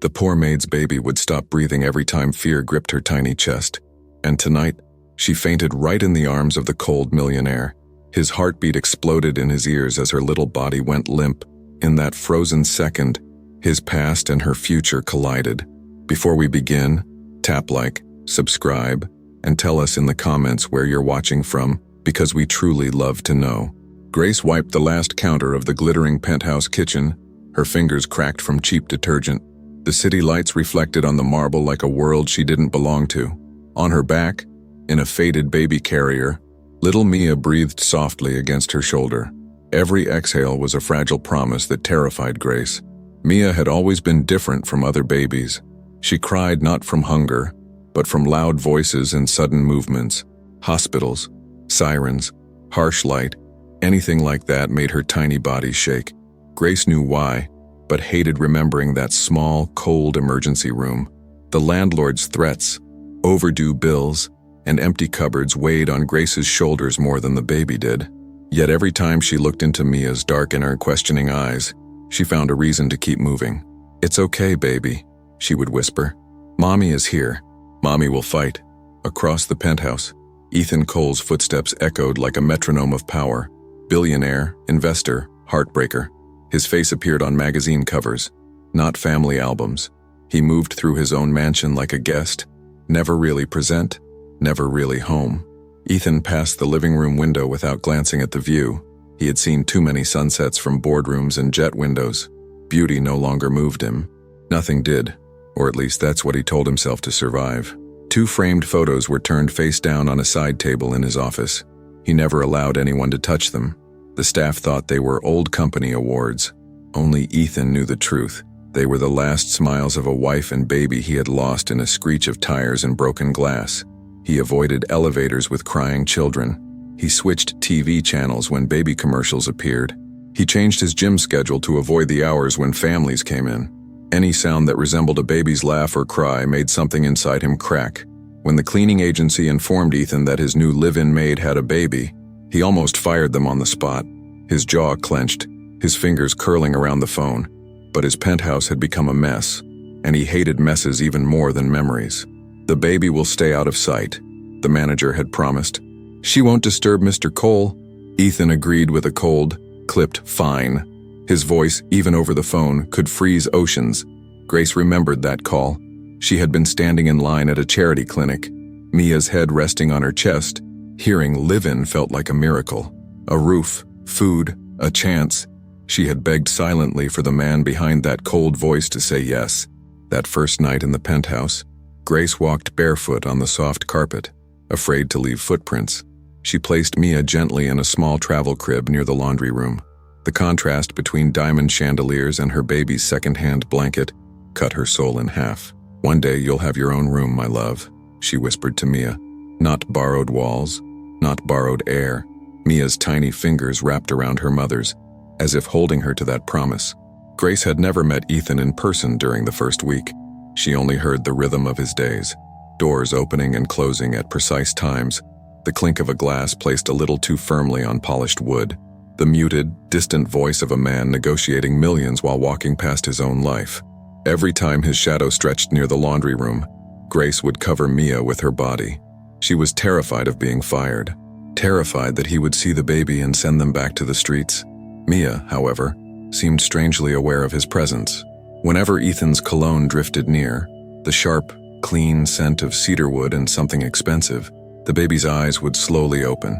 The poor maid's baby would stop breathing every time fear gripped her tiny chest. And tonight, she fainted right in the arms of the cold millionaire. His heartbeat exploded in his ears as her little body went limp. In that frozen second, his past and her future collided. Before we begin, tap like, subscribe, and tell us in the comments where you're watching from, because we truly love to know. Grace wiped the last counter of the glittering penthouse kitchen, her fingers cracked from cheap detergent. The city lights reflected on the marble like a world she didn't belong to. On her back, in a faded baby carrier, little Mia breathed softly against her shoulder. Every exhale was a fragile promise that terrified Grace. Mia had always been different from other babies. She cried not from hunger, but from loud voices and sudden movements. Hospitals, sirens, harsh light, anything like that made her tiny body shake. Grace knew why, but hated remembering that small, cold emergency room. The landlord's threats, overdue bills, and empty cupboards weighed on Grace's shoulders more than the baby did. Yet every time she looked into Mia's dark and questioning eyes, she found a reason to keep moving. "It's okay, baby," she would whisper. "Mommy is here. Mommy will fight." Across the penthouse, Ethan Cole's footsteps echoed like a metronome of power. Billionaire, investor, heartbreaker. His face appeared on magazine covers, not family albums. He moved through his own mansion like a guest, never really present, never really home. Ethan passed the living room window without glancing at the view. He had seen too many sunsets from boardrooms and jet windows. Beauty no longer moved him. Nothing did, or at least that's what he told himself to survive. 2 framed photos were turned face down on a side table in his office. He never allowed anyone to touch them. The staff thought they were old company awards. Only Ethan knew the truth. They were the last smiles of a wife and baby he had lost in a screech of tires and broken glass. He avoided elevators with crying children. He switched TV channels when baby commercials appeared. He changed his gym schedule to avoid the hours when families came in. Any sound that resembled a baby's laugh or cry made something inside him crack. When the cleaning agency informed Ethan that his new live-in maid had a baby, he almost fired them on the spot. His jaw clenched, his fingers curling around the phone. But his penthouse had become a mess, and he hated messes even more than memories. "The baby will stay out of sight," the manager had promised. "She won't disturb Mr. Cole." Ethan agreed with a cold, clipped "fine." His voice, even over the phone, could freeze oceans. Grace remembered that call. She had been standing in line at a charity clinic, Mia's head resting on her chest. Hearing live-in felt like a miracle. A roof, food, a chance. She had begged silently for the man behind that cold voice to say yes. That first night in the penthouse, Grace walked barefoot on the soft carpet, afraid to leave footprints. She placed Mia gently in a small travel crib near the laundry room. The contrast between diamond chandeliers and her baby's second-hand blanket cut her soul in half. "One day you'll have your own room, my love," she whispered to Mia. Not borrowed walls, not borrowed air. Mia's tiny fingers wrapped around her mother's, as if holding her to that promise. Grace had never met Ethan in person during the first week. She only heard the rhythm of his days, doors opening and closing at precise times, the clink of a glass placed a little too firmly on polished wood, the muted, distant voice of a man negotiating millions while walking past his own life. Every time his shadow stretched near the laundry room, Grace would cover Mia with her body. She was terrified of being fired, terrified that he would see the baby and send them back to the streets. Mia, however, seemed strangely aware of his presence. Whenever Ethan's cologne drifted near, the sharp, clean scent of cedarwood and something expensive, the baby's eyes would slowly open.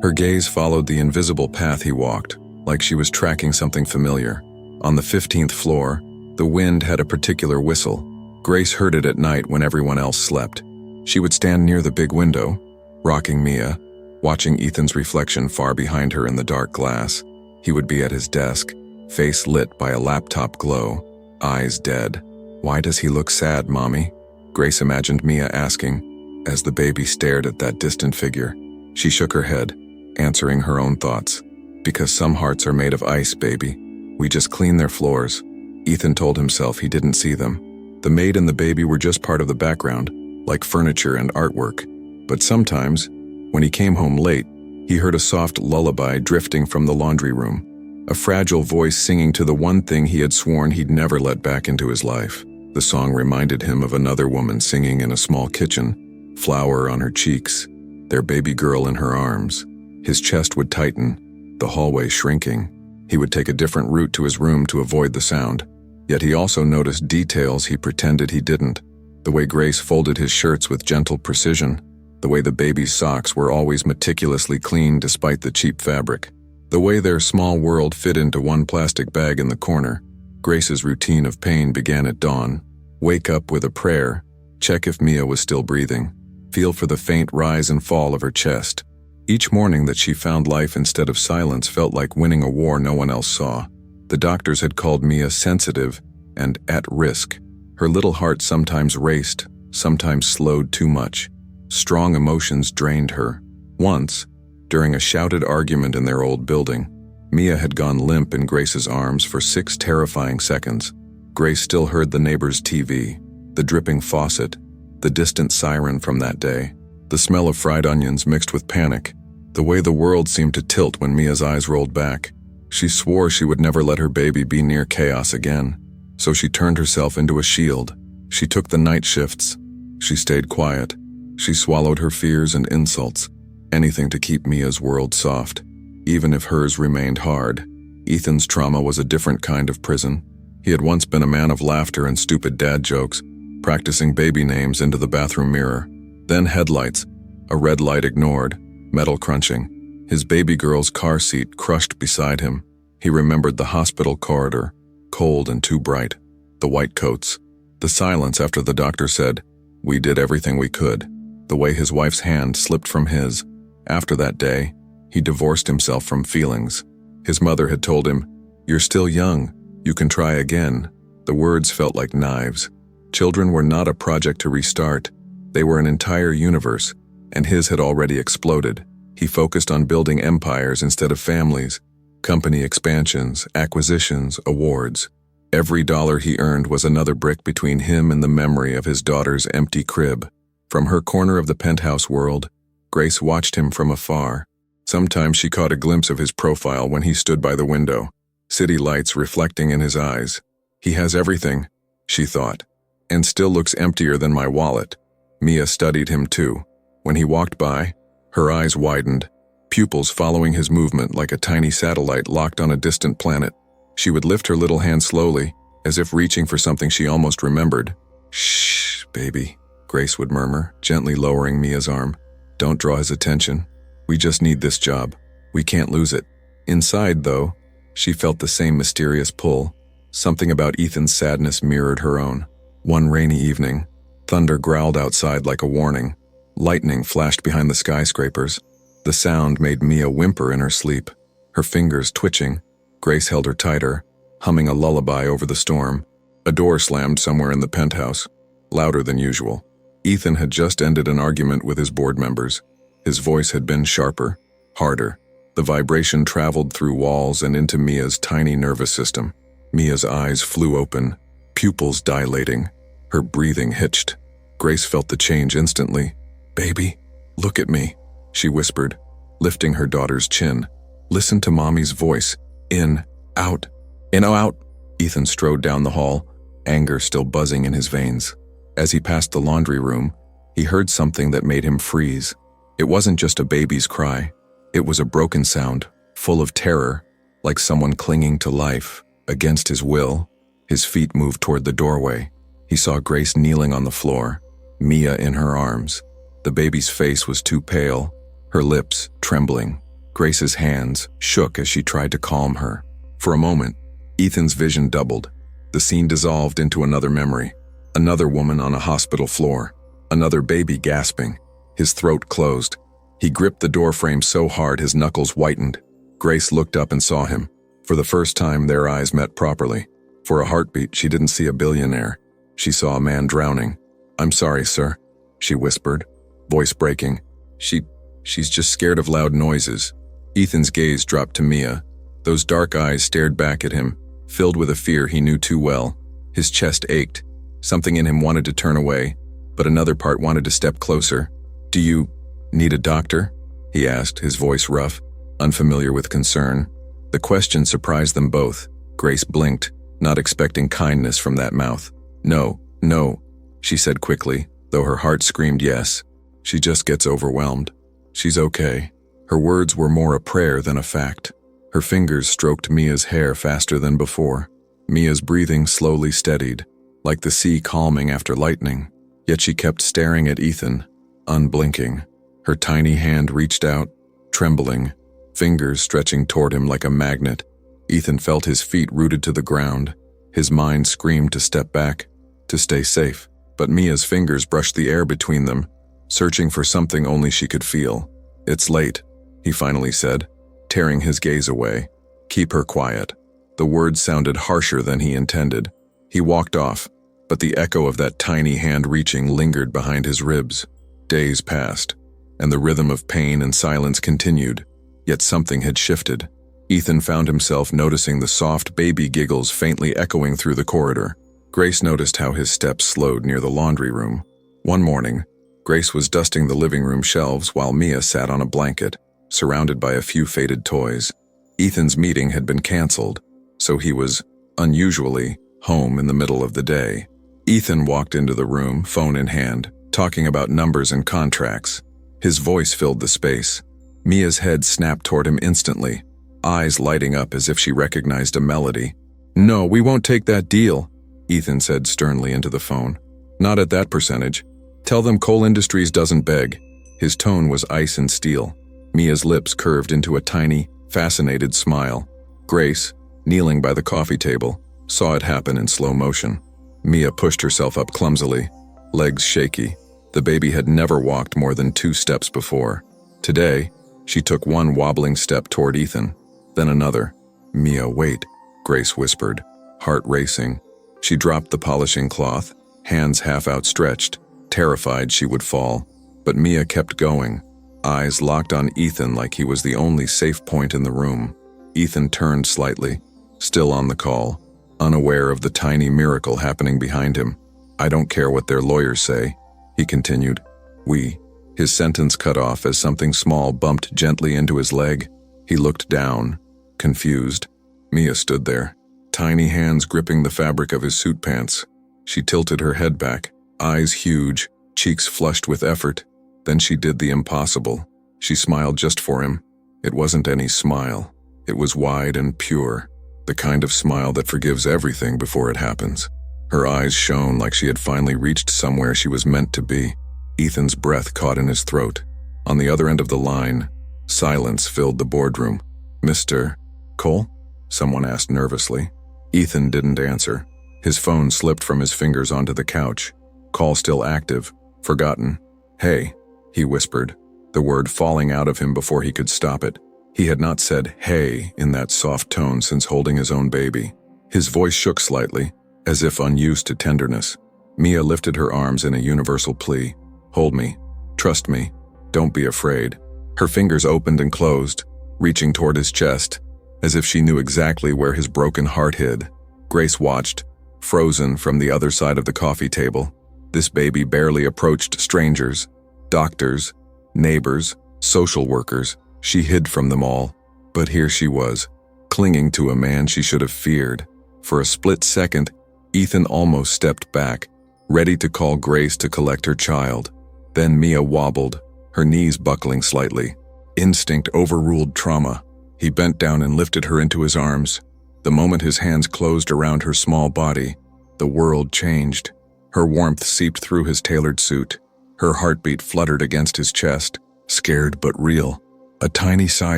Her gaze followed the invisible path he walked, like she was tracking something familiar. On the 15th floor, the wind had a particular whistle. Grace heard it at night when everyone else slept. She would stand near the big window, rocking Mia, watching Ethan's reflection far behind her in the dark glass. He would be at his desk, face lit by a laptop glow, eyes dead. "Why does he look sad, Mommy?" Grace imagined Mia asking, as the baby stared at that distant figure. She shook her head, answering her own thoughts. "Because some hearts are made of ice, baby. We just clean their floors." Ethan told himself he didn't see them. The maid and the baby were just part of the background, like furniture and artwork. But sometimes, when he came home late, he heard a soft lullaby drifting from the laundry room, a fragile voice singing to the one thing he had sworn he'd never let back into his life. The song reminded him of another woman singing in a small kitchen, flour on her cheeks, their baby girl in her arms. His chest would tighten, the hallway shrinking. He would take a different route to his room to avoid the sound. Yet he also noticed details he pretended he didn't. The way Grace folded his shirts with gentle precision. The way the baby's socks were always meticulously clean despite the cheap fabric. The way their small world fit into one plastic bag in the corner. Grace's routine of pain began at dawn. Wake up with a prayer. Check if Mia was still breathing. Feel for the faint rise and fall of her chest. Each morning that she found life instead of silence felt like winning a war no one else saw. The doctors had called Mia sensitive and at risk. Her little heart sometimes raced, sometimes slowed too much. Strong emotions drained her. Once, during a shouted argument in their old building, Mia had gone limp in Grace's arms for 6 terrifying seconds. Grace still heard the neighbor's TV, the dripping faucet, the distant siren from that day, the smell of fried onions mixed with panic, the way the world seemed to tilt when Mia's eyes rolled back. She swore she would never let her baby be near chaos again, so she turned herself into a shield. She took the night shifts. She stayed quiet. She swallowed her fears and insults, anything to keep Mia's world soft, even if hers remained hard. Ethan's trauma was a different kind of prison. He had once been a man of laughter and stupid dad jokes, practicing baby names into the bathroom mirror. Then headlights, a red light ignored, metal crunching. His baby girl's car seat crushed beside him. He remembered the hospital corridor, cold and too bright. The white coats. The silence after the doctor said, "We did everything we could." The way his wife's hand slipped from his. After that day, he divorced himself from feelings. His mother had told him, "You're still young. You can try again." The words felt like knives. Children were not a project to restart. They were an entire universe, and his had already exploded. He focused on building empires instead of families, company expansions, acquisitions, awards. Every dollar he earned was another brick between him and the memory of his daughter's empty crib. From her corner of the penthouse world, Grace watched him from afar. Sometimes she caught a glimpse of his profile when he stood by the window, city lights reflecting in his eyes. "He has everything," she thought, "and still looks emptier than my wallet." Mia studied him too. When he walked by, her eyes widened, pupils following his movement like a tiny satellite locked on a distant planet. She would lift her little hand slowly, as if reaching for something she almost remembered. "Shh, baby," Grace would murmur, gently lowering Mia's arm. "Don't draw his attention. We just need this job. We can't lose it." Inside, though, she felt the same mysterious pull. Something about Ethan's sadness mirrored her own. One rainy evening, thunder growled outside like a warning. Lightning flashed behind the skyscrapers. The sound made Mia whimper in her sleep. Her fingers twitching, Grace held her tighter, humming a lullaby over the storm. A door slammed somewhere in the penthouse, louder than usual. Ethan had just ended an argument with his board members. His voice had been sharper, harder. The vibration traveled through walls and into Mia's tiny nervous system. Mia's eyes flew open, pupils dilating. Her breathing hitched. Grace felt the change instantly. "Baby, look at me," she whispered, lifting her daughter's chin. "Listen to Mommy's voice. In, out, in, out." Ethan strode down the hall, anger still buzzing in his veins. As he passed the laundry room, he heard something that made him freeze. It wasn't just a baby's cry. It was a broken sound, full of terror, like someone clinging to life. Against his will, his feet moved toward the doorway. He saw Grace kneeling on the floor, Mia in her arms. The baby's face was too pale, her lips trembling. Grace's hands shook as she tried to calm her. For a moment, Ethan's vision doubled. The scene dissolved into another memory. Another woman on a hospital floor. Another baby gasping. His throat closed. He gripped the doorframe so hard his knuckles whitened. Grace looked up and saw him. For the first time, their eyes met properly. For a heartbeat, she didn't see a billionaire. She saw a man drowning. "I'm sorry, sir," she whispered, voice breaking. She's just scared of loud noises." Ethan's gaze dropped to Mia. Those dark eyes stared back at him, filled with a fear he knew too well. His chest ached. Something in him wanted to turn away, but another part wanted to step closer. "Do you need a doctor?" he asked, his voice rough, unfamiliar with concern. The question surprised them both. Grace blinked, not expecting kindness from that mouth. "No, "No," she said quickly, though her heart screamed yes. "She just gets overwhelmed. She's okay." Her words were more a prayer than a fact. Her fingers stroked Mia's hair faster than before. Mia's breathing slowly steadied, like the sea calming after lightning. Yet she kept staring at Ethan, unblinking. Her tiny hand reached out, trembling, fingers stretching toward him like a magnet. Ethan felt his feet rooted to the ground. His mind screamed to step back, to stay safe. But Mia's fingers brushed the air between them, searching for something only she could feel. "It's late," he finally said, tearing his gaze away. "Keep her quiet." The words sounded harsher than he intended. He walked off, but the echo of that tiny hand reaching lingered behind his ribs. Days passed, and the rhythm of pain and silence continued, yet something had shifted. Ethan found himself noticing the soft baby giggles faintly echoing through the corridor. Grace noticed how his steps slowed near the laundry room. One morning, Grace was dusting the living room shelves while Mia sat on a blanket, surrounded by a few faded toys. Ethan's meeting had been canceled, so he was, unusually, home in the middle of the day. Ethan walked into the room, phone in hand, talking about numbers and contracts. His voice filled the space. Mia's head snapped toward him instantly, eyes lighting up as if she recognized a melody. "No, we won't take that deal," Ethan said sternly into the phone. "Not at that percentage. Tell them Coal Industries doesn't beg." His tone was ice and steel. Mia's lips curved into a tiny, fascinated smile. Grace, kneeling by the coffee table, saw it happen in slow motion. Mia pushed herself up clumsily, legs shaky. The baby had never walked more than 2 steps before. Today, she took one wobbling step toward Ethan, then another. "Mia, wait," Grace whispered, heart racing. She dropped the polishing cloth, hands half outstretched, terrified she would fall. But Mia kept going, eyes locked on Ethan like he was the only safe point in the room. Ethan turned slightly, still on the call, unaware of the tiny miracle happening behind him. "I don't care what their lawyers say," he continued. "We." His sentence cut off as something small bumped gently into his leg. He looked down, confused. Mia stood there, tiny hands gripping the fabric of his suit pants. She tilted her head back, eyes huge, cheeks flushed with effort. Then she did the impossible. She smiled just for him. It wasn't any smile. It was wide and pure, the kind of smile that forgives everything before it happens. Her eyes shone like she had finally reached somewhere she was meant to be. Ethan's breath caught in his throat. On the other end of the line, silence filled the boardroom. "Mr. Cole?" someone asked nervously. Ethan didn't answer. His phone slipped from his fingers onto the couch. Call still active, forgotten. "Hey," he whispered, the word falling out of him before he could stop it. He had not said "hey" in that soft tone since holding his own baby. His voice shook slightly, as if unused to tenderness. Mia lifted her arms in a universal plea. "Hold me. Trust me. Don't be afraid." Her fingers opened and closed, reaching toward his chest, as if she knew exactly where his broken heart hid. Grace watched, frozen from the other side of the coffee table. This baby barely approached strangers, doctors, neighbors, social workers. She hid from them all. But here she was, clinging to a man she should have feared. For a split second, Ethan almost stepped back, ready to call Grace to collect her child. Then Mia wobbled, her knees buckling slightly. Instinct overruled trauma. He bent down and lifted her into his arms. The moment his hands closed around her small body, the world changed. Her warmth seeped through his tailored suit. Her heartbeat fluttered against his chest, scared but real. A tiny sigh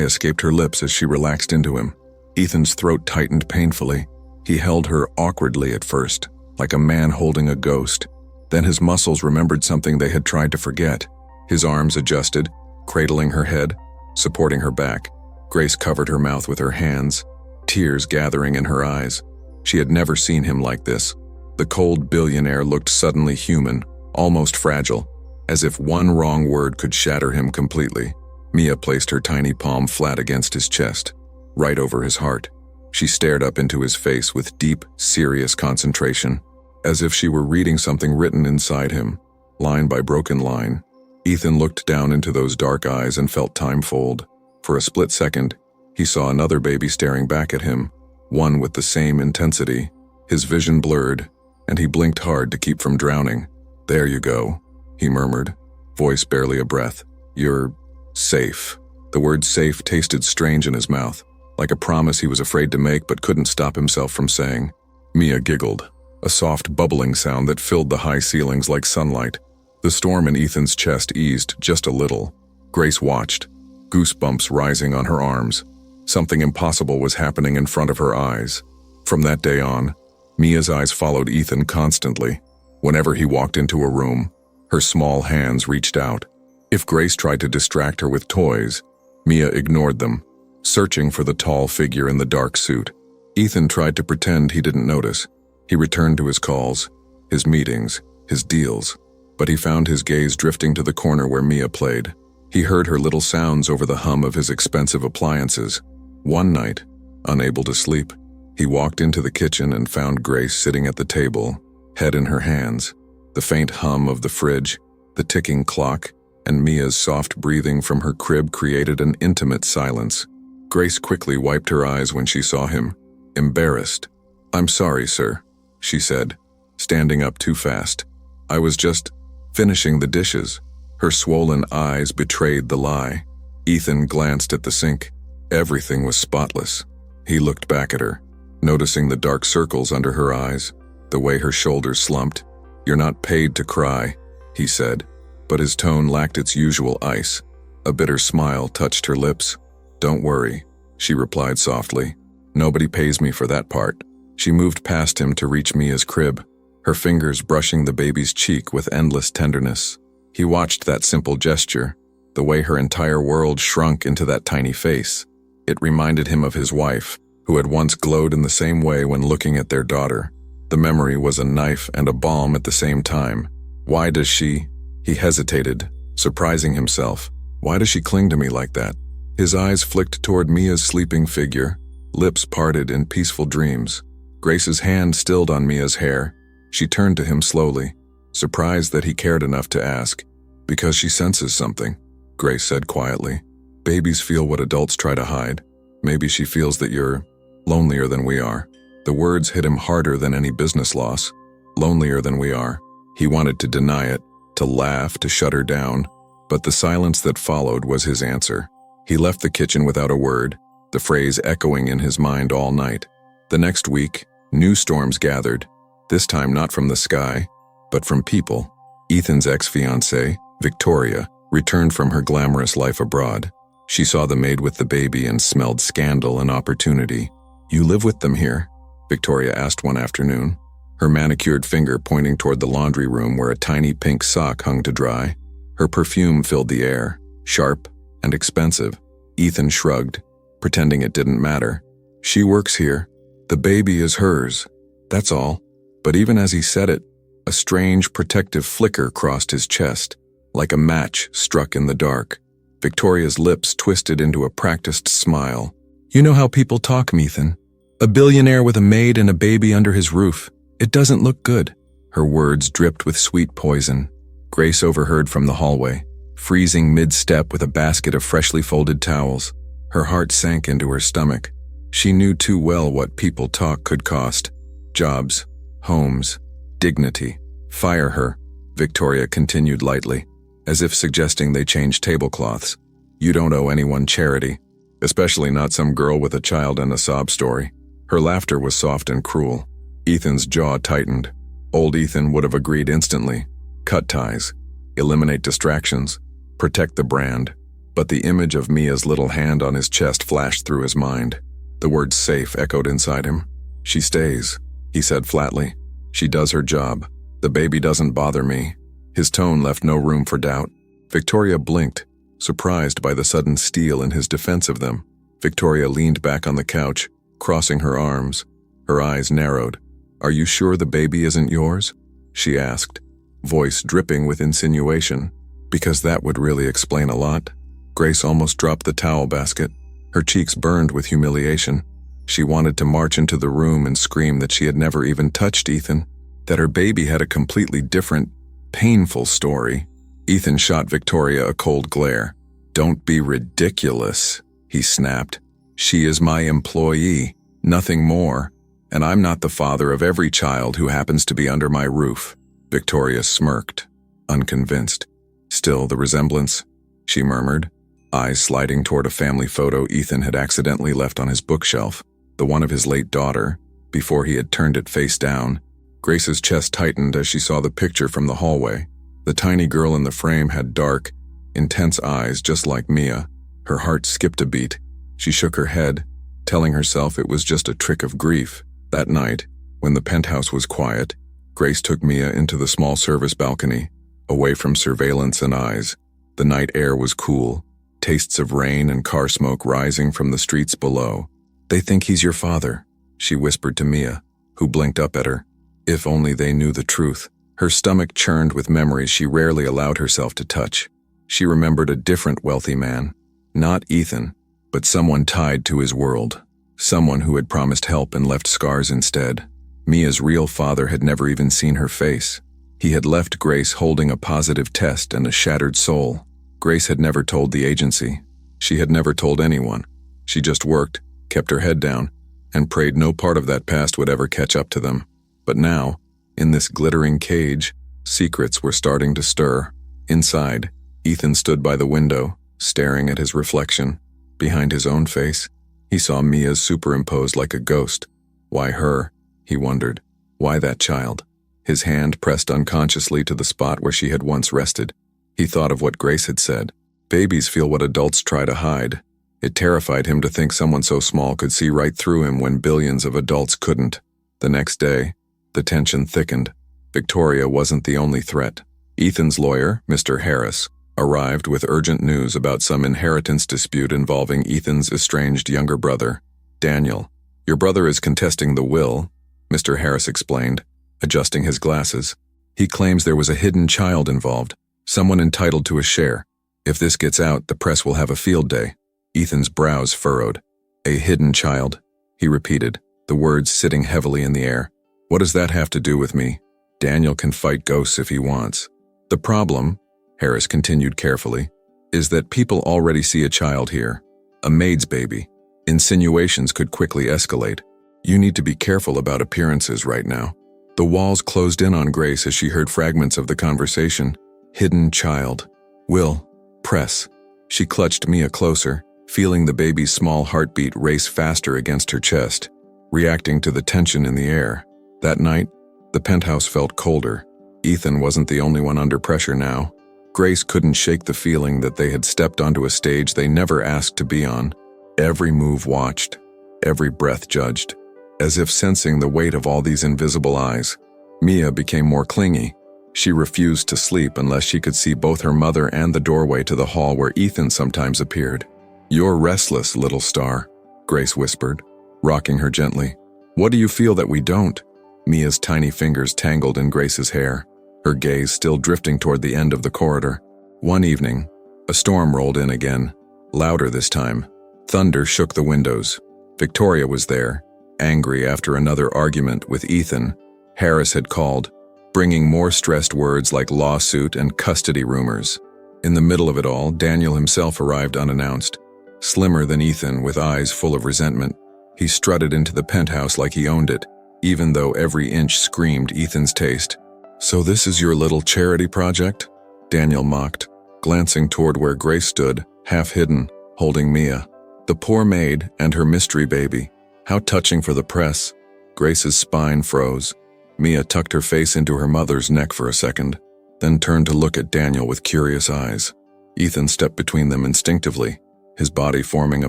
escaped her lips as she relaxed into him. Ethan's throat tightened painfully. He held her awkwardly at first, like a man holding a ghost. Then his muscles remembered something they had tried to forget. His arms adjusted, cradling her head, supporting her back. Grace covered her mouth with her hands, tears gathering in her eyes. She had never seen him like this. The cold billionaire looked suddenly human, almost fragile, as if one wrong word could shatter him completely. Mia placed her tiny palm flat against his chest, right over his heart. She stared up into his face with deep, serious concentration, as if she were reading something written inside him, line by broken line. Ethan looked down into those dark eyes and felt time fold. For a split second, he saw another baby staring back at him, one with the same intensity. His vision blurred, and he blinked hard to keep from drowning. "There you go," he murmured, voice barely a breath. "You're safe." The word safe tasted strange in his mouth, like a promise he was afraid to make but couldn't stop himself from saying. Mia giggled, a soft bubbling sound that filled the high ceilings like sunlight. The storm in Ethan's chest eased just a little. Grace watched, goosebumps rising on her arms. Something impossible was happening in front of her eyes. From that day on, Mia's eyes followed Ethan constantly. Whenever he walked into a room, her small hands reached out. If Grace tried to distract her with toys, Mia ignored them, searching for the tall figure in the dark suit. Ethan tried to pretend he didn't notice. He returned to his calls, his meetings, his deals, but he found his gaze drifting to the corner where Mia played. He heard her little sounds over the hum of his expensive appliances. One night, unable to sleep, he walked into the kitchen and found Grace sitting at the table, head in her hands. The faint hum of the fridge, the ticking clock, and Mia's soft breathing from her crib created an intimate silence. Grace quickly wiped her eyes when she saw him, embarrassed. "I'm sorry, sir," she said, standing up too fast. "I was just finishing the dishes." Her swollen eyes betrayed the lie. Ethan glanced at the sink. Everything was spotless. He looked back at her, noticing the dark circles under her eyes, the way her shoulders slumped. "You're not paid to cry," he said, but his tone lacked its usual ice. A bitter smile touched her lips. "Don't worry," she replied softly. "Nobody pays me for that part." She moved past him to reach Mia's crib, her fingers brushing the baby's cheek with endless tenderness. He watched that simple gesture, the way her entire world shrunk into that tiny face. It reminded him of his wife, who had once glowed in the same way when looking at their daughter. The memory was a knife and a balm at the same time. "Why does she?" He hesitated, surprising himself. "Why does she cling to me like that?" His eyes flicked toward Mia's sleeping figure, lips parted in peaceful dreams. Grace's hand stilled on Mia's hair. She turned to him slowly, surprised that he cared enough to ask. "Because she senses something," Grace said quietly. "Babies feel what adults try to hide. Maybe she feels that you're lonelier than we are." The words hit him harder than any business loss. Lonelier than we are. He wanted to deny it, to laugh, to shut her down, but the silence that followed was his answer. He left the kitchen without a word, the phrase echoing in his mind all night. The next week, new storms gathered, this time not from the sky, but from people. Ethan's ex-fiancée, Victoria, returned from her glamorous life abroad. She saw the maid with the baby and smelled scandal and opportunity. "You live with them here?" Victoria asked one afternoon, her manicured finger pointing toward the laundry room where a tiny pink sock hung to dry. Her perfume filled the air, sharp and expensive. Ethan shrugged, pretending it didn't matter. "She works here. The baby is hers. That's all." But even as he said it, a strange protective flicker crossed his chest, like a match struck in the dark. Victoria's lips twisted into a practiced smile. "You know how people talk, Ethan. A billionaire with a maid and a baby under his roof. It doesn't look good." Her words dripped with sweet poison. Grace overheard from the hallway, freezing mid-step with a basket of freshly folded towels. Her heart sank into her stomach. She knew too well what people talk could cost. Jobs, homes, dignity. "Fire her," Victoria continued lightly, as if suggesting they change tablecloths. "You don't owe anyone charity, especially not some girl with a child and a sob story." Her laughter was soft and cruel. Ethan's jaw tightened. Old Ethan would have agreed instantly. Cut ties, eliminate distractions, protect the brand. But the image of Mia's little hand on his chest flashed through his mind. The word safe echoed inside him. "She stays," he said flatly. "She does her job. The baby doesn't bother me." His tone left no room for doubt. Victoria blinked, surprised by the sudden steel in his defense of them. Victoria leaned back on the couch, crossing her arms. Her eyes narrowed. "Are you sure the baby isn't yours?" she asked, voice dripping with insinuation. "Because that would really explain a lot." Grace almost dropped the towel basket. Her cheeks burned with humiliation. She wanted to march into the room and scream that she had never even touched Ethan, that her baby had a completely different, painful story. Ethan shot Victoria a cold glare. "Don't be ridiculous," he snapped. "She is my employee, nothing more. And I'm not the father of every child who happens to be under my roof. Victoria smirked, unconvinced. Still, the resemblance, she murmured, eyes sliding toward a family photo Ethan had accidentally left on his bookshelf, the one of his late daughter, before he had turned it face down. Grace's chest tightened as she saw the picture from the hallway. The tiny girl in the frame had dark, intense eyes just like Mia. Her heart skipped a beat. She shook her head, telling herself it was just a trick of grief. That night, when the penthouse was quiet, Grace took Mia into the small service balcony, away from surveillance and eyes. The night air was cool, tastes of rain and car smoke rising from the streets below. "They think he's your father," she whispered to Mia, who blinked up at her. If only they knew the truth. Her stomach churned with memories she rarely allowed herself to touch. She remembered a different wealthy man. Not Ethan, but someone tied to his world. Someone who had promised help and left scars instead. Mia's real father had never even seen her face. He had left Grace holding a positive test and a shattered soul. Grace had never told the agency. She had never told anyone. She just worked, kept her head down, and prayed no part of that past would ever catch up to them. But now, in this glittering cage, secrets were starting to stir. Inside, Ethan stood by the window, staring at his reflection. Behind his own face, he saw Mia's superimposed like a ghost. Why her? He wondered. Why that child? His hand pressed unconsciously to the spot where she had once rested. He thought of what Grace had said. Babies feel what adults try to hide. It terrified him to think someone so small could see right through him when billions of adults couldn't. The next day, the tension thickened. Victoria wasn't the only threat. Ethan's lawyer, Mr. Harris, arrived with urgent news about some inheritance dispute involving Ethan's estranged younger brother, Daniel. "Your brother is contesting the will," Mr. Harris explained, adjusting his glasses. "He claims there was a hidden child involved, someone entitled to a share. If this gets out, the press will have a field day." Ethan's brows furrowed. "A hidden child," he repeated, the words sitting heavily in the air. "What does that have to do with me? Daniel can fight ghosts if he wants." "The problem," Harris continued carefully, "is that people already see a child here. A Maid'S baby. Insinuations could quickly escalate. You need to be careful about appearances right now." The walls closed in on Grace as she heard fragments of the conversation. Hidden child. Will. Press. She clutched Mia closer, feeling the baby's small heartbeat race faster against her chest, reacting to the tension in the air. That night, the penthouse felt colder. Ethan wasn't the only one under pressure now. Grace couldn't shake the feeling that they had stepped onto a stage they never asked to be on. Every move watched, every breath judged, as if sensing the weight of all these invisible eyes. Mia became more clingy. She refused to sleep unless she could see both her mother and the doorway to the hall where Ethan sometimes appeared. "You're restless, little star," Grace whispered, rocking her gently. "What do you feel that we don't?" Mia's tiny fingers tangled in Grace's hair, her gaze still drifting toward the end of the corridor. One evening, a storm rolled in again, louder this time. Thunder shook the windows. Victoria was there, angry after another argument with Ethan. Harris had called, bringing more stressed words like lawsuit and custody rumors. In the middle of it all, Daniel himself arrived unannounced. Slimmer than Ethan, with eyes full of resentment, he strutted into the penthouse like he owned it, even though every inch screamed Ethan's taste. "So this is your little charity project?" Daniel mocked, glancing toward where Grace stood, half hidden, holding Mia. The poor maid and her mystery baby. How touching for the press. Grace's spine froze. Mia tucked her face into her mother's neck for a second, then turned to look at Daniel with curious eyes. Ethan stepped between them instinctively, his body forming a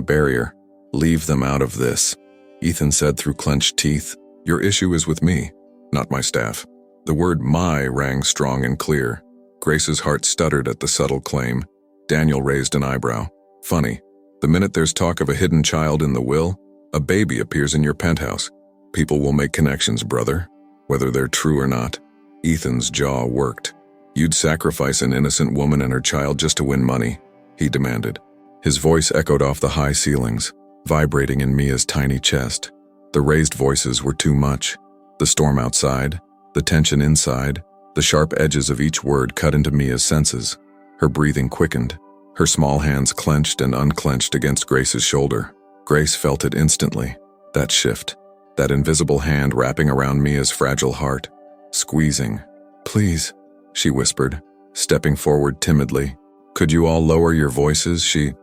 barrier. "Leave them out of this," Ethan said through clenched teeth. "Your issue is with me, not my staff." The word "my" rang strong and clear. Grace's heart stuttered at the subtle claim. Daniel raised an eyebrow. "Funny, the minute there's talk of a hidden child in the will, a baby appears in your penthouse. People will make connections, brother, whether they're true or not." Ethan's jaw worked. "You'd sacrifice an innocent woman and her child just to win money?" he demanded. His voice echoed off the high ceilings, vibrating in Mia's tiny chest. The raised voices were too much. The storm outside, the tension inside, the sharp edges of each word cut into Mia's senses. Her breathing quickened. Her small hands clenched and unclenched against Grace's shoulder. Grace felt it instantly, that shift. that invisible hand wrapping around Mia's fragile heart, squeezing. "Please," she whispered, stepping forward timidly. "Could you all lower your voices? She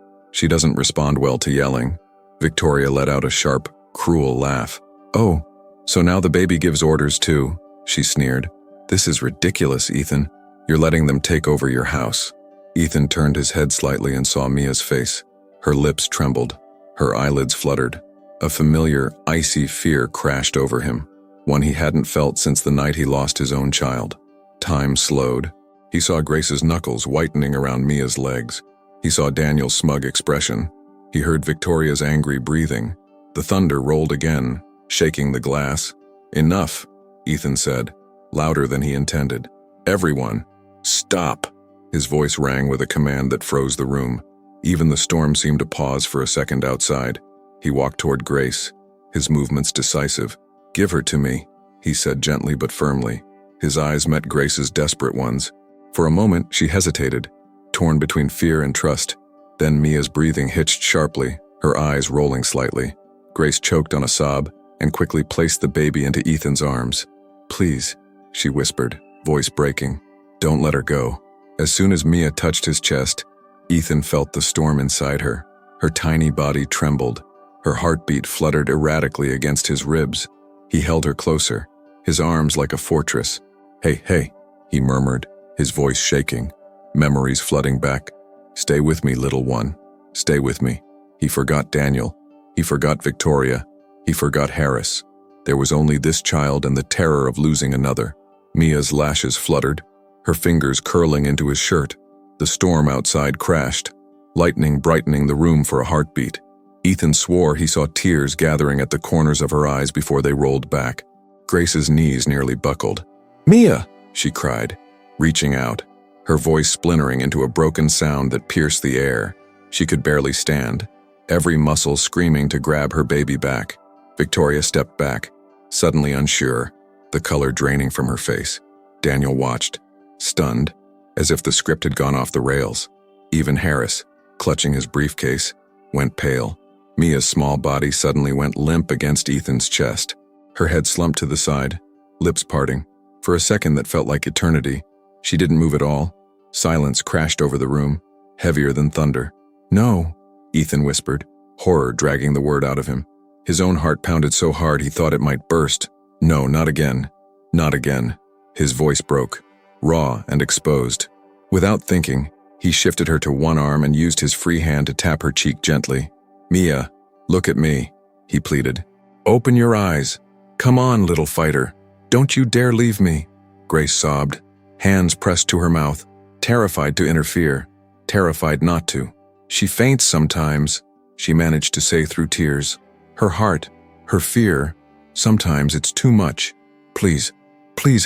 doesn't respond well to yelling." Victoria let out a sharp, cruel laugh. "Oh, so now the baby gives orders too," she sneered. "This is ridiculous, Ethan. You're letting them take over your house." Ethan turned his head slightly and saw Mia's face. Her lips trembled. Her eyelids fluttered. A familiar, icy fear crashed over him, one he hadn't felt since the night he lost his own child. Time slowed. He saw Grace's knuckles whitening around Mia's legs. He saw Daniel's smug expression. He heard Victoria's angry breathing. The thunder rolled again, shaking the glass. "Enough," Ethan said, louder than he intended. "Everyone, stop!" His voice rang with a command that froze the room. Even the storm seemed to pause for a second outside. He walked toward Grace, his movements decisive. "Give her to me," he said gently but firmly. His eyes met Grace's desperate ones. For a moment, she hesitated, torn between fear and trust. Then Mia's breathing hitched sharply, her eyes rolling slightly. Grace choked on a sob and quickly placed the baby into Ethan's arms. "Please," she whispered, voice breaking. "Don't let her go." As soon as Mia touched his chest, Ethan felt the storm inside her. Her tiny body trembled. Her heartbeat fluttered erratically against his ribs. He held her closer, his arms like a fortress. Hey, he murmured, his voice shaking, memories flooding back. "Stay with me, little one. Stay with me." He forgot Daniel. He forgot Victoria. He forgot Harris. There was only this child and the terror of losing another. Mia's lashes fluttered, her fingers curling into his shirt. The storm outside crashed, lightning brightening the room for a heartbeat. Ethan swore he saw tears gathering at the corners of her eyes before they rolled back. Grace's knees nearly buckled. "Mia!" she cried, reaching out, her voice splintering into a broken sound that pierced the air. She could barely stand, every muscle screaming to grab her baby back. Victoria stepped back, suddenly unsure, the color draining from her face. Daniel watched, stunned, as if the script had gone off the rails. Even Harris, clutching his briefcase, went pale. Mia's small body suddenly went limp against Ethan's chest. Her head slumped to the side, lips parting. For a second that felt like eternity, she didn't move at all. Silence crashed over the room, heavier than thunder. "No," Ethan whispered, horror dragging the word out of him. His own heart pounded so hard he thought it might burst. "No, not again. Not again." His voice broke, raw and exposed. Without thinking, he shifted her to one arm and used his free hand to tap her cheek gently. "Mia, look at me," he pleaded. "Open your eyes. Come on, little fighter. Don't you dare leave me." Grace sobbed, hands pressed to her mouth, terrified to interfere, terrified not to. "She faints sometimes," she managed to say through tears. Her heart, her fear, sometimes it's too much. Please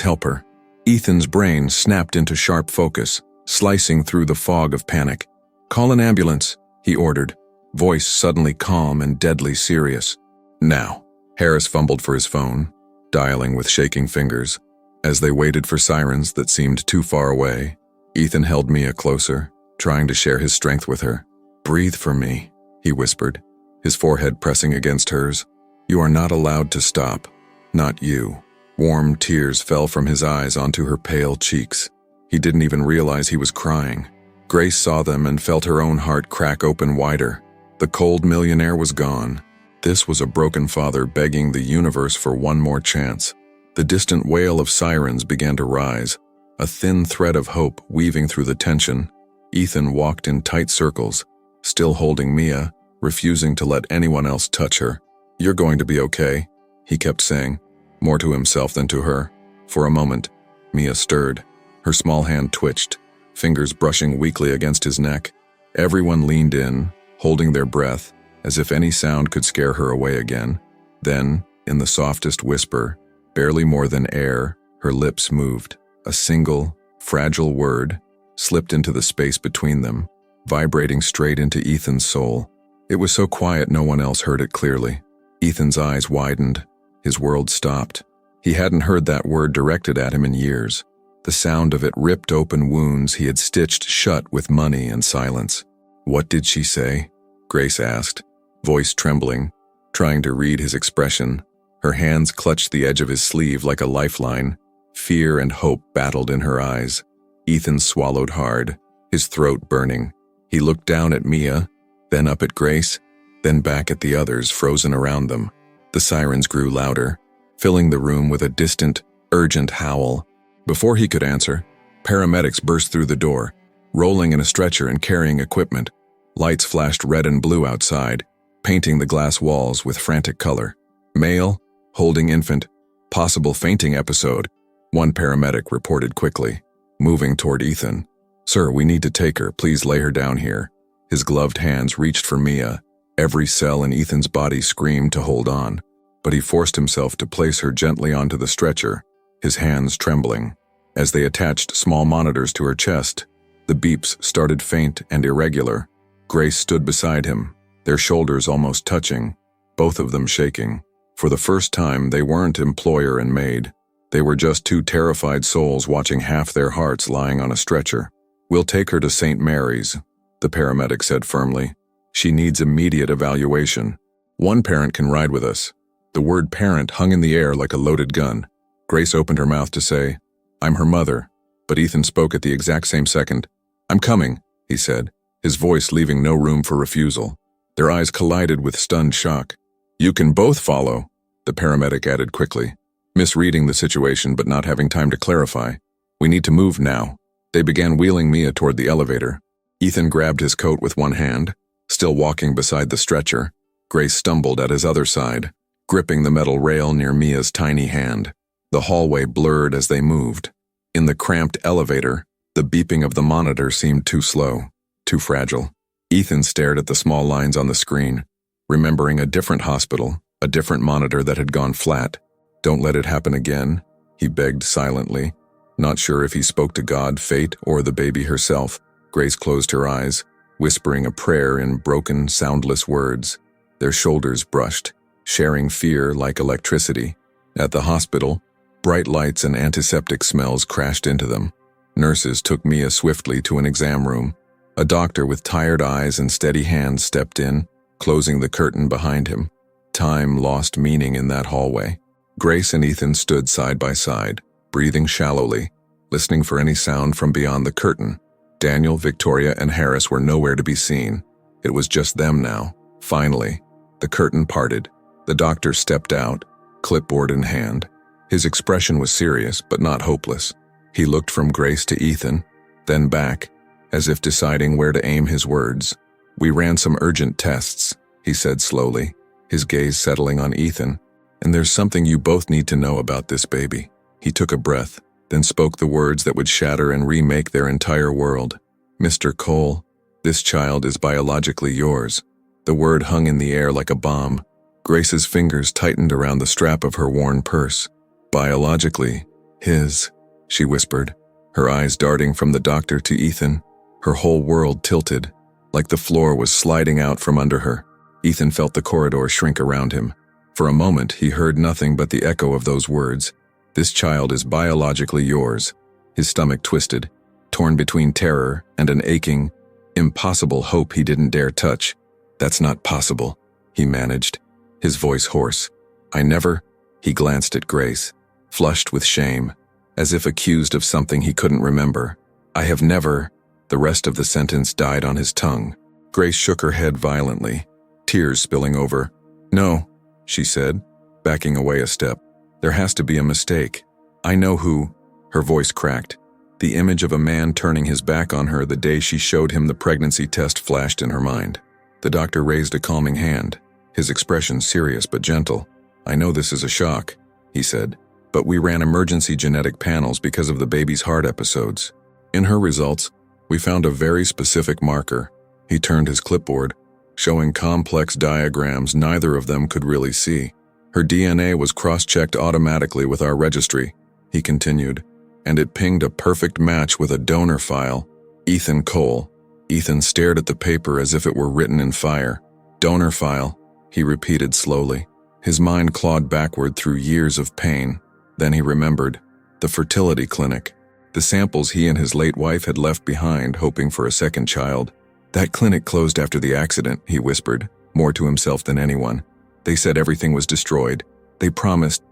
help her." Ethan's brain snapped into sharp focus, slicing through the fog of panic. "Call an ambulance," he ordered, voice suddenly calm and deadly serious. "Now." Harris fumbled for his phone, dialing with shaking fingers. As they waited for sirens that seemed too far away, Ethan held Mia closer, trying to share his strength with her. "Breathe for me," he whispered, his forehead pressing against hers. "You are not allowed to stop. Not you." Warm tears fell from his eyes onto her pale cheeks. He didn't even realize he was crying. Grace saw them and felt her own heart crack open wider. The cold millionaire was gone. This was a broken father begging the universe for one more chance. The distant wail of sirens began to rise, a thin thread of hope weaving through the tension. Ethan walked in tight circles, still holding Mia, refusing to let anyone else touch her. "You're going to be okay," he kept saying, more to himself than to her. For a moment, Mia stirred. Her small hand twitched, fingers brushing weakly against his neck. Everyone leaned in, holding their breath, as if any sound could scare her away again. Then, in the softest whisper, barely more than air, her lips moved. A single, fragile word slipped into the space between them, vibrating straight into Ethan's soul. It was so quiet no one else heard it clearly. Ethan's eyes widened. His world stopped. He hadn't heard that word directed at him in years. The sound of it ripped open wounds he had stitched shut with money and silence. "What did she say?" Grace asked, voice trembling, trying to read his expression. Her hands clutched the edge of his sleeve like a lifeline. Fear and hope battled in her eyes. Ethan swallowed hard, his throat burning. He looked down at Mia, then up at Grace, then back at the others frozen around them. The sirens grew louder, filling the room with a distant, urgent howl. Before he could answer, paramedics burst through the door, rolling in a stretcher and carrying equipment. Lights flashed red and blue outside, painting the glass walls with frantic color. Male, holding infant, possible fainting episode, one paramedic reported quickly, moving toward Ethan. "Sir, we need to take her. Please lay her down here." His gloved hands reached for Mia. Every cell in Ethan's body screamed to hold on, but he forced himself to place her gently onto the stretcher, his hands trembling. As they attached small monitors to her chest, the beeps started faint and irregular. Grace stood beside him, their shoulders almost touching, both of them shaking. For the first time, they weren't employer and maid. They were just two terrified souls watching half their hearts lying on a stretcher. "We'll take her to St. Mary's," the paramedic said firmly. "She needs immediate evaluation. One parent can ride with us." The word parent hung in the air like a loaded gun. Grace opened her mouth to say, "I'm her mother," but Ethan spoke at the exact same second. "I'm coming," he said, his voice leaving no room for refusal. Their eyes collided with stunned shock. "You can both follow," the paramedic added quickly, misreading the situation but not having time to clarify. "We need to move now." They began wheeling Mia toward the elevator. Ethan grabbed his coat with one hand, still walking beside the stretcher. Grace stumbled at his other side, gripping the metal rail near Mia's tiny hand. The hallway blurred as they moved. In the cramped elevator, the beeping of the monitor seemed too slow, too fragile. Ethan stared at the small lines on the screen, remembering a different hospital, a different monitor that had gone flat. "Don't let it happen again," he begged silently. Not sure if he spoke to God, fate, or the baby herself. Grace closed her eyes, whispering a prayer in broken, soundless words. Their shoulders brushed, sharing fear like electricity. At the hospital, bright lights and antiseptic smells crashed into them. Nurses took Mia swiftly to an exam room. A doctor with tired eyes and steady hands stepped in, closing the curtain behind him. Time lost meaning in that hallway. Grace and Ethan stood side by side, breathing shallowly, listening for any sound from beyond the curtain. Daniel, Victoria, and Harris were nowhere to be seen. It was just them now. Finally, the curtain parted. The doctor stepped out, clipboard in hand. His expression was serious, but not hopeless. He looked from Grace to Ethan, then back, as if deciding where to aim his words. "We ran some urgent tests," he said slowly, his gaze settling on Ethan. "And there's something you both need to know about this baby." He took a breath, then spoke the words that would shatter and remake their entire world. "Mr. Cole, this child is biologically yours." The word hung in the air like a bomb. Grace's fingers tightened around the strap of her worn purse. "Biologically his," she whispered, her eyes darting from the doctor to Ethan. Her whole world tilted, like the floor was sliding out from under her. Ethan felt the corridor shrink around him. For a moment, he heard nothing but the echo of those words. "This child is biologically yours." His stomach twisted, torn between terror and an aching, impossible hope he didn't dare touch. "That's not possible," he managed, his voice hoarse. "I never—" He glanced at Grace, flushed with shame, as if accused of something he couldn't remember. "I have never—" The rest of the sentence died on his tongue. Grace shook her head violently, tears spilling over. "No," she said, backing away a step. "There has to be a mistake. I know who—" Her voice cracked. The image of a man turning his back on her the day she showed him the pregnancy test flashed in her mind. The doctor raised a calming hand, his expression serious but gentle. "I know this is a shock," he said, "but we ran emergency genetic panels because of the baby's heart episodes. In her results, we found a very specific marker." He turned his clipboard, showing complex diagrams neither of them could really see. "Her DNA was cross-checked automatically with our registry," he continued, "and it pinged a perfect match with a donor file. Ethan Cole." Ethan stared at the paper as if it were written in fire. "Donor file," he repeated slowly. His mind clawed backward through years of pain. Then he remembered. The fertility clinic. The samples he and his late wife had left behind, hoping for a second child. "That clinic closed after the accident," he whispered, more to himself than anyone. "They said everything was destroyed. They promised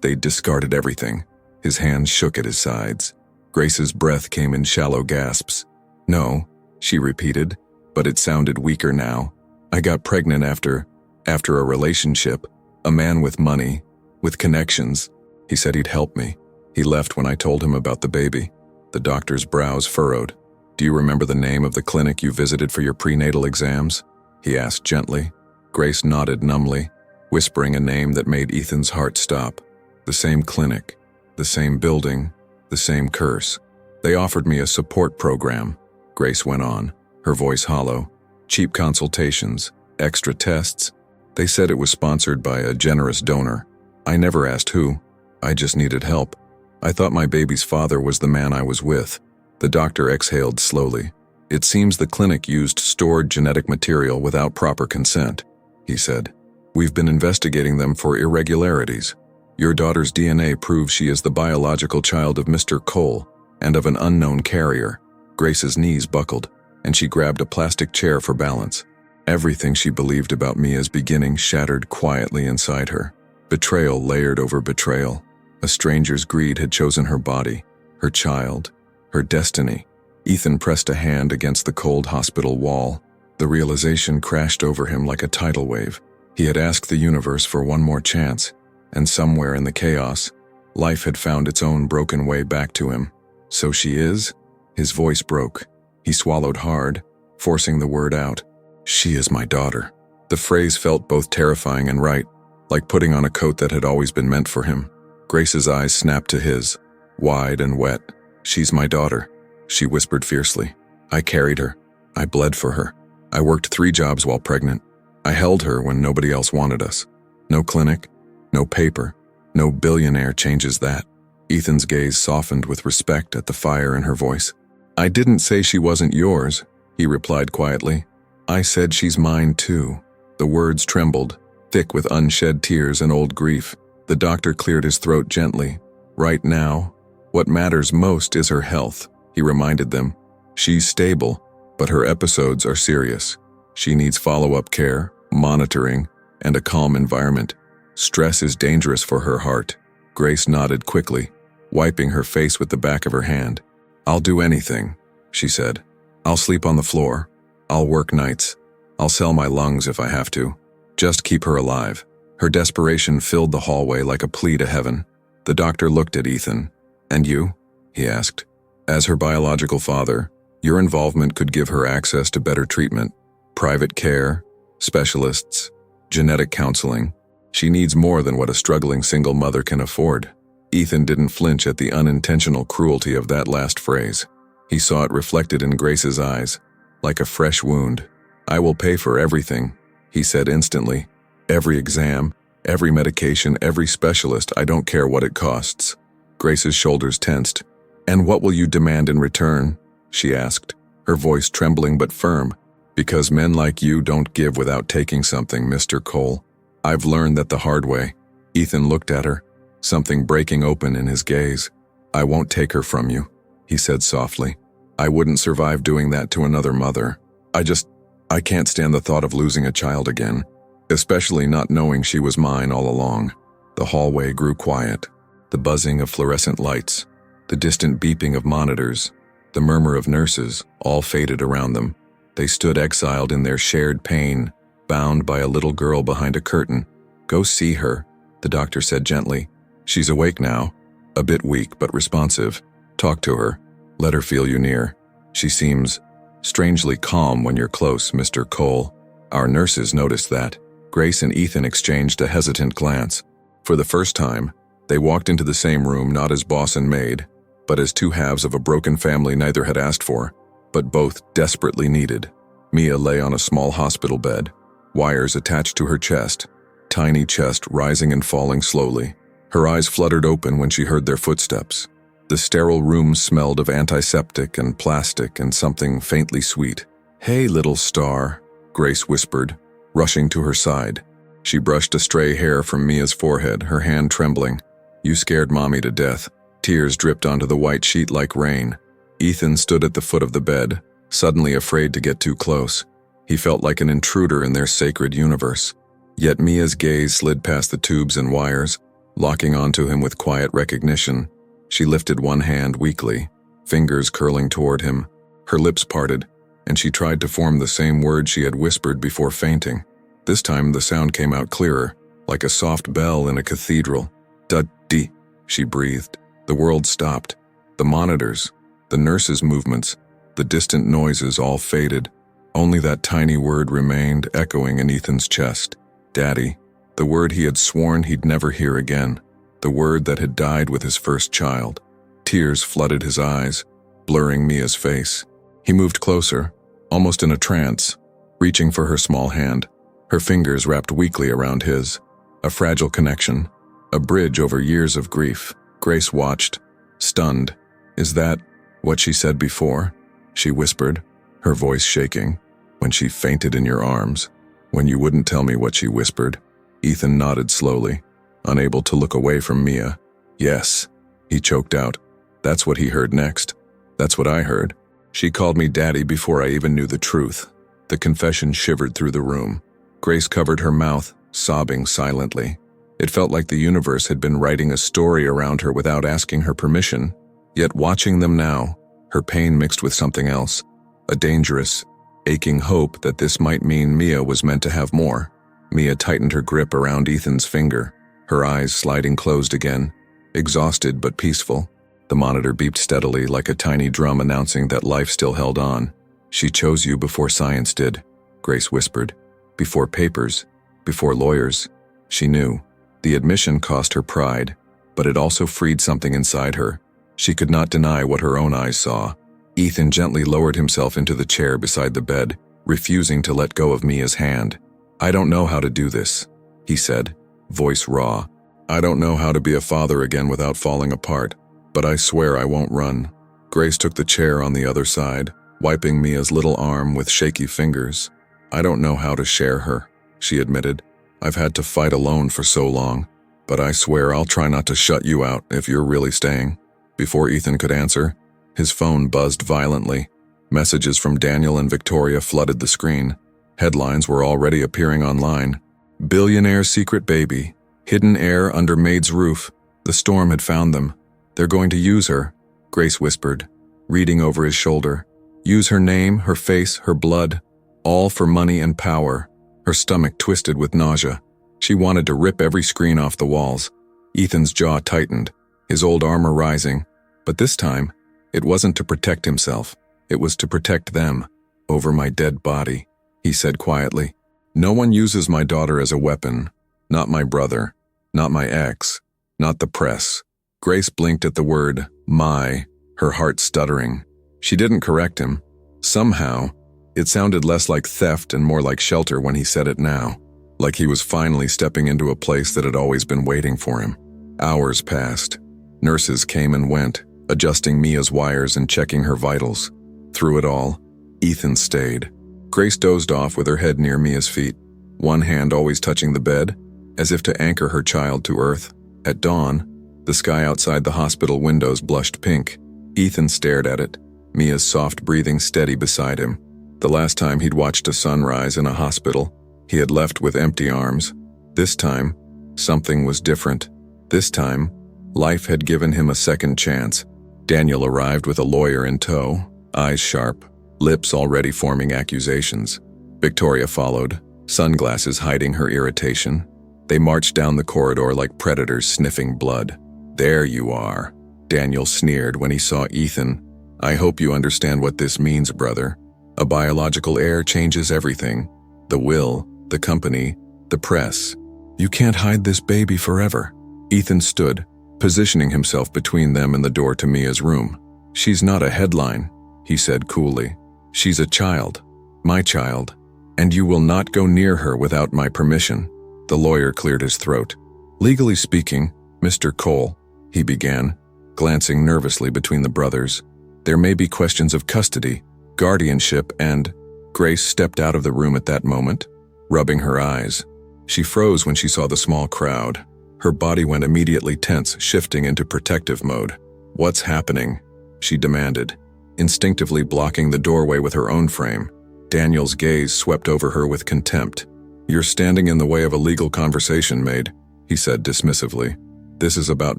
they'd discarded everything. His hands shook at his sides. Grace's breath came in shallow gasps. No, she repeated, but it sounded weaker now. I got pregnant after a relationship, a man with money, with connections. He said he'd help me. He left when I told him about the baby. The doctor's brows furrowed. Do you remember the name of the clinic you visited for your prenatal exams? He asked gently. Grace nodded numbly, whispering a name that made Ethan's heart stop. The same clinic, the same building, the same curse. They offered me a support program, Grace went on, her voice hollow. Cheap consultations, extra tests. They said it was sponsored by a generous donor. I never asked who. I just needed help. I thought my baby's father was the man I was with. The doctor exhaled slowly. It seems the clinic used stored genetic material without proper consent, he said. We've been investigating them for irregularities. Your daughter's DNA proves she is the biological child of Mr. Cole and of an unknown carrier. Grace's knees buckled, and she grabbed a plastic chair for balance. Everything she believed about Mia's beginning shattered quietly inside her. Betrayal layered over betrayal. A stranger's greed had chosen her body, her child, her destiny. Ethan pressed a hand against the cold hospital wall. The realization crashed over him like a tidal wave. He had asked the universe for one more chance, and somewhere in the chaos, life had found its own broken way back to him. So she is? His voice broke. He swallowed hard, forcing the word out. She is my daughter. The phrase felt both terrifying and right, like putting on a coat that had always been meant for him. Grace's eyes snapped to his, wide and wet. She's my daughter, she whispered fiercely. I carried her. I bled for her. I worked 3 jobs while pregnant. I held her when nobody else wanted us. No clinic, no paper, no billionaire changes that. Ethan's gaze softened with respect at the fire in her voice. I didn't say she wasn't yours, he replied quietly. I said she's mine too. The words trembled, thick with unshed tears and old grief. The doctor cleared his throat gently. Right now, what matters most is her health, he reminded them. She's stable, but her episodes are serious. She needs follow-up care, monitoring, and a calm environment. Stress is dangerous for her heart. Grace nodded quickly, wiping her face with the back of her hand. I'll do anything, she said. I'll sleep on the floor. I'll work nights. I'll sell my lungs if I have to. Just keep her alive. Her desperation filled the hallway like a plea to heaven. The doctor looked at Ethan. And you? He asked. As her biological father, your involvement could give her access to better treatment, private care, specialists, genetic counseling. She needs more than what a struggling single mother can afford. Ethan didn't flinch at the unintentional cruelty of that last phrase. He saw it reflected in Grace's eyes, like a fresh wound. I will pay for everything, he said instantly. Every exam, every medication, every specialist, I don't care what it costs. Grace's shoulders tensed. And what will you demand in return? She asked, her voice trembling but firm. Because men like you don't give without taking something, Mr. Cole. I've learned that the hard way. Ethan looked at her, something breaking open in his gaze. I won't take her from you, he said softly. I wouldn't survive doing that to another mother. I can't stand the thought of losing a child again. Especially not knowing she was mine all along. The hallway grew quiet. The buzzing of fluorescent lights, the distant beeping of monitors, the murmur of nurses, all faded around them. They stood exiled in their shared pain, bound by a little girl behind a curtain. Go see her, the doctor said gently. She's awake now, a bit weak but responsive. Talk to her. Let her feel you near. She seems strangely calm when you're close, Mr. Cole. Our nurses noticed that. Grace and Ethan exchanged a hesitant glance. For the first time, they walked into the same room not as boss and maid, but as 2 halves of a broken family neither had asked for, but both desperately needed. Mia lay on a small hospital bed, wires attached to her chest, tiny chest rising and falling slowly. Her eyes fluttered open when she heard their footsteps. The sterile room smelled of antiseptic and plastic and something faintly sweet. Hey, little star, Grace whispered, rushing to her side. She brushed a stray hair from Mia's forehead, her hand trembling. You scared Mommy to death. Tears dripped onto the white sheet like rain. Ethan stood at the foot of the bed, suddenly afraid to get too close. He felt like an intruder in their sacred universe. Yet Mia's gaze slid past the tubes and wires, locking onto him with quiet recognition. She lifted one hand weakly, fingers curling toward him, her lips parted, and she tried to form the same word she had whispered before fainting. This time the sound came out clearer, like a soft bell in a cathedral. "Da-dee," she breathed. The world stopped. The monitors, the nurses' movements, the distant noises all faded. Only that tiny word remained echoing in Ethan's chest. Daddy, the word he had sworn he'd never hear again, the word that had died with his first child. Tears flooded his eyes, blurring Mia's face. He moved closer, almost in a trance, reaching for her small hand, her fingers wrapped weakly around his. A fragile connection, a bridge over years of grief. Grace watched, stunned. "Is that what she said before?" she whispered, her voice shaking. "When she fainted in your arms, when you wouldn't tell me what she whispered?" Ethan nodded slowly, unable to look away from Mia. "Yes," he choked out. "That's what he heard next. That's what I heard. She called me daddy before I even knew the truth." The confession shivered through the room. Grace covered her mouth, sobbing silently. It felt like the universe had been writing a story around her without asking her permission. Yet watching them now, her pain mixed with something else, a dangerous, aching hope that this might mean Mia was meant to have more. Mia tightened her grip around Ethan's finger, her eyes sliding closed again, exhausted but peaceful. The monitor beeped steadily like a tiny drum announcing that life still held on. "She chose you before science did," Grace whispered. "Before papers, before lawyers." She knew. The admission cost her pride, but it also freed something inside her. She could not deny what her own eyes saw. Ethan gently lowered himself into the chair beside the bed, refusing to let go of Mia's hand. "I don't know how to do this," he said, voice raw. "I don't know how to be a father again without falling apart, but I swear I won't run." Grace took the chair on the other side, wiping Mia's little arm with shaky fingers. "I don't know how to share her," she admitted. "I've had to fight alone for so long, but I swear I'll try not to shut you out if you're really staying." Before Ethan could answer, his phone buzzed violently. Messages from Daniel and Victoria flooded the screen. Headlines were already appearing online. "Billionaire's secret baby. Hidden heir under Maid'S roof. The storm had found them. They're going to use her," Grace whispered, reading over his shoulder. "Use her name, her face, her blood. All for money and power." Her stomach twisted with nausea. She wanted to rip every screen off the walls. Ethan's jaw tightened, his old armor rising. But this time, it wasn't to protect himself. It was to protect them. "Over my dead body," he said quietly. "No one uses my daughter as a weapon. Not my brother. Not my ex. Not the press." Grace blinked at the word, "my," her heart stuttering. She didn't correct him. Somehow, it sounded less like theft and more like shelter when he said it now. Like he was finally stepping into a place that had always been waiting for him. Hours passed. Nurses came and went, adjusting Mia's wires and checking her vitals. Through it all, Ethan stayed. Grace dozed off with her head near Mia's feet, one hand always touching the bed, as if to anchor her child to earth. At dawn, the sky outside the hospital windows blushed pink. Ethan stared at it, Mia's soft breathing steady beside him. The last time he'd watched a sunrise in a hospital, he had left with empty arms. This time, something was different. This time, life had given him a second chance. Daniel arrived with a lawyer in tow, eyes sharp, lips already forming accusations. Victoria followed, sunglasses hiding her irritation. They marched down the corridor like predators sniffing blood. "There you are," Daniel sneered when he saw Ethan. "I hope you understand what this means, brother. A biological heir changes everything. The will, the company, the press. You can't hide this baby forever." Ethan stood, positioning himself between them and the door to Mia's room. "She's not a headline," he said coolly. "She's a child, my child, and you will not go near her without my permission." The lawyer cleared his throat. "Legally speaking, Mr. Cole," he began, glancing nervously between the brothers, "there may be questions of custody, guardianship, and—" Grace stepped out of the room at that moment, rubbing her eyes. She froze when she saw the small crowd. Her body went immediately tense, shifting into protective mode. "What's happening?" she demanded, instinctively blocking the doorway with her own frame. Daniel's gaze swept over her with contempt. "You're standing in the way of a legal conversation, Maid," he said dismissively. "This is about